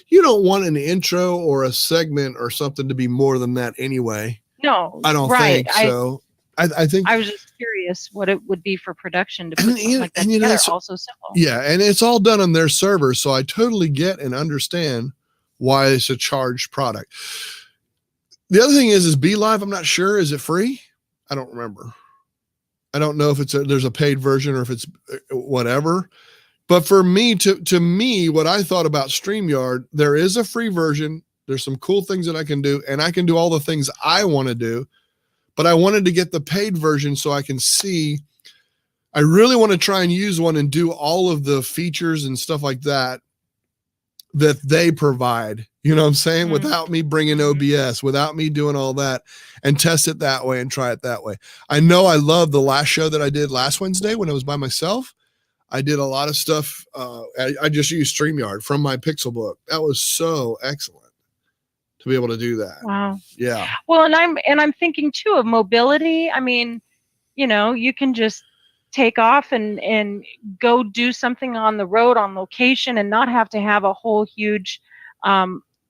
Speaker 5: You don't want an intro or a segment or something to be more than that anyway.
Speaker 4: No,
Speaker 5: I don't think so. I think
Speaker 4: I was just curious what it would be for production to put something like that together. Also simple.
Speaker 5: Yeah, and it's all done on their server, so I totally get and understand why it's a charged product. The other thing is Be Live. I'm not sure. Is it free? I don't remember. I don't know if there's a paid version or if it's whatever. But for me, to me, what I thought about StreamYard, there is a free version. There's some cool things that I can do, and I can do all the things I want to do. But I wanted to get the paid version so I can see. I really want to try and use one and do all of the features and stuff like that they provide. You know what I'm saying? Without me bringing OBS, without me doing all that, and test it that way and try it that way. I know I love the last show that I did last Wednesday when I was by myself. I did a lot of stuff. I just used StreamYard from my Pixelbook. That was so excellent to be able to do that.
Speaker 4: Wow.
Speaker 5: Yeah.
Speaker 4: Well, and I'm thinking too of mobility. I mean, you can just take off and go do something on the road on location and not have to have a whole huge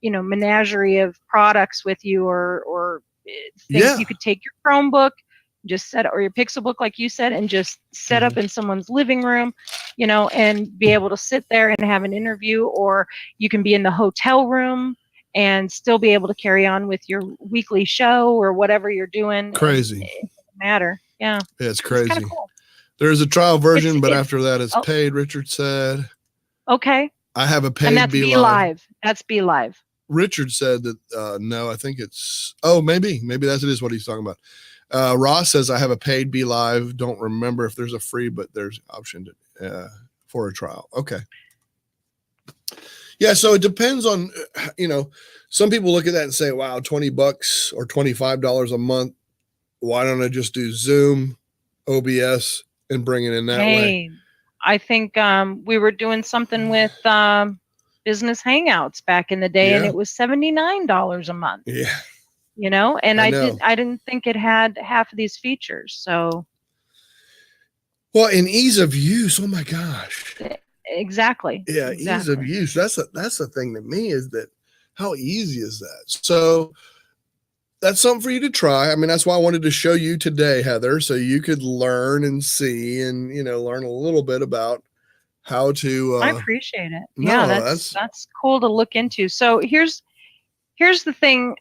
Speaker 4: menagerie of products with you, or things
Speaker 5: Yeah.
Speaker 4: you could take your Chromebook, just set or your Pixelbook, like you said, and just set up in someone's living room, and be able to sit there and have an interview, or you can be in the hotel room and still be able to carry on with your weekly show or whatever you're doing.
Speaker 5: Crazy.
Speaker 4: It doesn't matter. Yeah.
Speaker 5: It's
Speaker 4: It's
Speaker 5: crazy.
Speaker 4: kind of cool.
Speaker 5: There's a trial version, but
Speaker 4: it's-
Speaker 5: after that it's
Speaker 4: oh.
Speaker 5: paid, Richard said.
Speaker 4: Okay.
Speaker 5: I have a paid
Speaker 4: And that's
Speaker 5: Be
Speaker 4: Be
Speaker 5: Live.
Speaker 4: Live. That's Be Live.
Speaker 5: Richard said that, no, I think it's, maybe it is what he's talking about. Ross says, I have a paid Be Live. Don't remember if there's a free, but there's option for a trial. Okay. Yeah. So it depends on, some people look at that and say, wow, $20 or $25 a month. Why don't I just do Zoom, OBS, and bring it in that way?
Speaker 4: I think we were doing something with business hangouts back in the day, and
Speaker 5: Yeah.
Speaker 4: it was $79 a month.
Speaker 5: Yeah.
Speaker 4: And
Speaker 5: I know.
Speaker 4: I didn't think it had half of these features. So
Speaker 5: Well, in ease of use, oh my gosh.
Speaker 4: exactly.
Speaker 5: Yeah, ease of use. That's the thing to me, is that how easy is that? So that's something for you to try. I mean, that's why I wanted to show you today, Heather, so you could learn and see and learn a little bit about how to
Speaker 4: I appreciate it.
Speaker 5: no,
Speaker 4: Yeah, that's cool to look into. So here's the thing.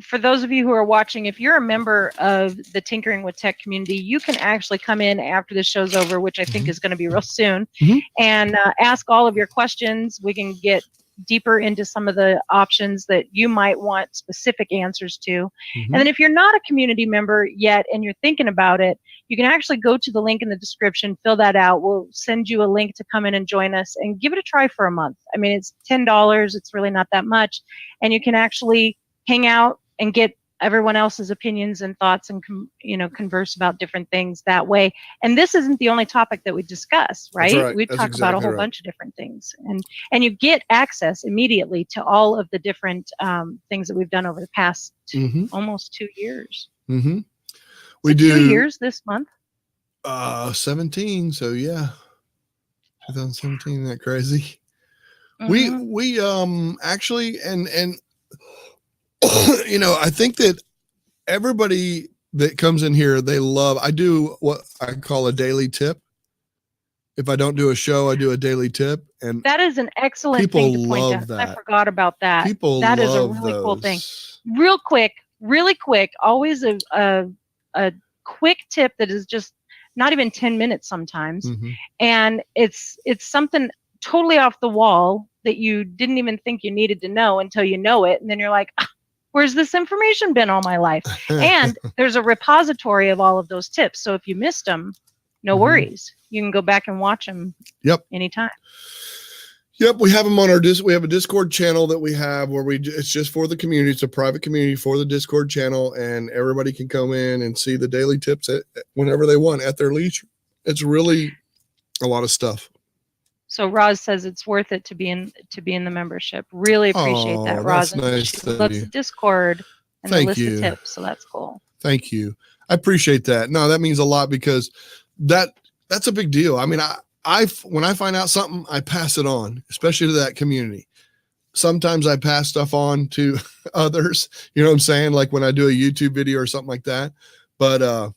Speaker 4: For those of you who are watching, if you're a member of the Tinkering with Tech community, you can actually come in after the show's over, which I think is going to be real soon, and ask all of your questions. We can get deeper into some of the options that you might want specific answers to. And then if you're not a community member yet and you're thinking about it, you can actually go to the link in the description, fill that out. We'll send you a link to come in and join us and give it a try for a month. I mean, it's $10. It's really not that much. And you can actually hang out and get everyone else's opinions and thoughts and converse about different things that way. And this isn't the only topic that we discuss, right?
Speaker 5: That's right.
Speaker 4: We
Speaker 5: That's
Speaker 4: talk about a
Speaker 5: exactly
Speaker 4: whole
Speaker 5: right.
Speaker 4: bunch of different things, and you get access immediately to all of the different things that we've done over the past almost 2 years.
Speaker 5: We
Speaker 4: Is it
Speaker 5: do
Speaker 4: 2 years this month.
Speaker 5: 17. So yeah, 2017. Isn't that crazy? We actually and I think that everybody that comes in here, they love, I do what I call a daily tip. If I don't do a show, I do a daily tip, and
Speaker 4: that is an excellent thing to point out. I forgot about that.
Speaker 5: People
Speaker 4: that is a
Speaker 5: love
Speaker 4: really cool thing.
Speaker 5: those.
Speaker 4: Really quick, always a quick tip that is just not even 10 minutes sometimes. And it's something totally off the wall that you didn't even think you needed to know until you know it. And then you're like, where's this information been all my life? And there's a repository of all of those tips. So if you missed them, no worries. You can go back and watch them anytime.
Speaker 5: Yep, we have them on our we have a Discord channel that we have where it's just for the community. It's a private community for the Discord channel, and everybody can come in and see the daily tips whenever they want at their leisure. It's really a lot of stuff.
Speaker 4: So Roz says it's worth it to be in the membership. Really appreciate that, Roz.
Speaker 5: That's nice.
Speaker 4: She loves the Discord and the list of tips, so that's cool.
Speaker 5: Thank you. I appreciate that. No, that means a lot, because that's a big deal. I mean, when I find out something, I pass it on, especially to that community. Sometimes I pass stuff on to others, you know what I'm saying? Like when I do a YouTube video or something like that. But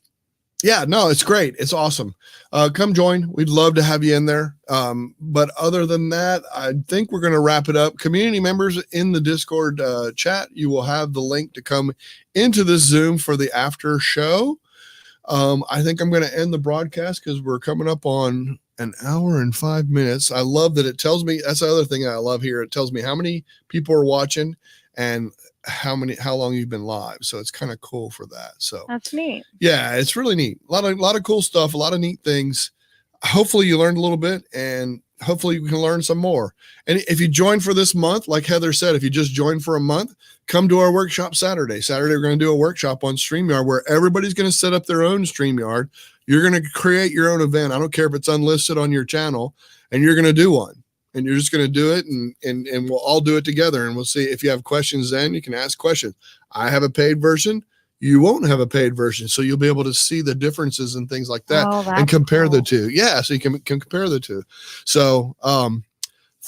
Speaker 5: yeah, no, it's great. It's awesome. Come join. We'd love to have you in there. But other than that, I think we're going to wrap it up. Community members in the Discord chat, you will have the link to come into this Zoom for the after show. I think I'm going to end the broadcast because we're coming up on an hour and 5 minutes. I love that it tells me, that's the other thing I love here. It tells me how many people are watching and how long you've been live. So it's kind of cool for that. So
Speaker 4: that's neat.
Speaker 5: Yeah, it's really neat. A lot of cool stuff, a lot of neat things. Hopefully you learned a little bit, and hopefully you can learn some more. And if you join for this month, like Heather said, if you just join for a month, come to our workshop Saturday. We're going to do a workshop on StreamYard where everybody's going to set up their own StreamYard. You're going to create your own event. I don't care if it's unlisted on your channel, and you're going to do one. And you're just going to do it, and we'll all do it together. And we'll see if you have questions. Then you can ask questions. I have a paid version. You won't have a paid version, so you'll be able to see the differences and things like that, and compare the two. Yeah, so you can compare the two. So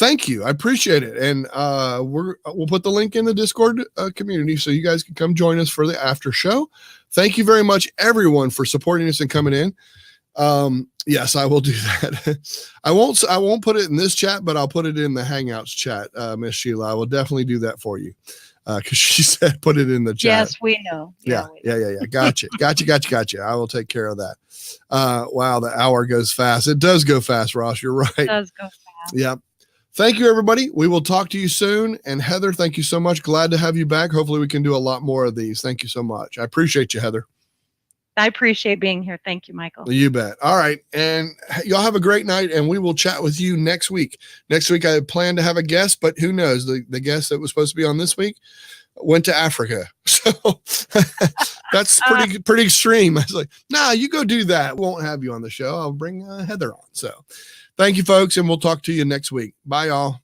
Speaker 5: thank you. I appreciate it. And we'll put the link in the Discord community so you guys can come join us for the after show. Thank you very much, everyone, for supporting us and coming in. Yes, I will do that. I won't put it in this chat, but I'll put it in the Hangouts chat, Miss Sheila. I will definitely do that for you. Because she said put it in the chat.
Speaker 4: Yes, we know.
Speaker 5: Yeah.
Speaker 4: we know.
Speaker 5: Gotcha. I will take care of that. Wow, the hour goes fast. It does go fast, Ross. You're right.
Speaker 4: It does go fast.
Speaker 5: Yeah. Thank you, everybody. We will talk to you soon. And Heather, thank you so much. Glad to have you back. Hopefully we can do a lot more of these. Thank you so much. I appreciate you, Heather.
Speaker 4: I appreciate being here. Thank you, Michael.
Speaker 5: You bet. All right. And y'all have a great night, and we will chat with you next week. Next week, I plan to have a guest, but who knows? The guest that was supposed to be on this week went to Africa. So that's pretty extreme. I was like, nah, you go do that. Won't have you on the show. I'll bring Heather on. So thank you, folks, and we'll talk to you next week. Bye, y'all.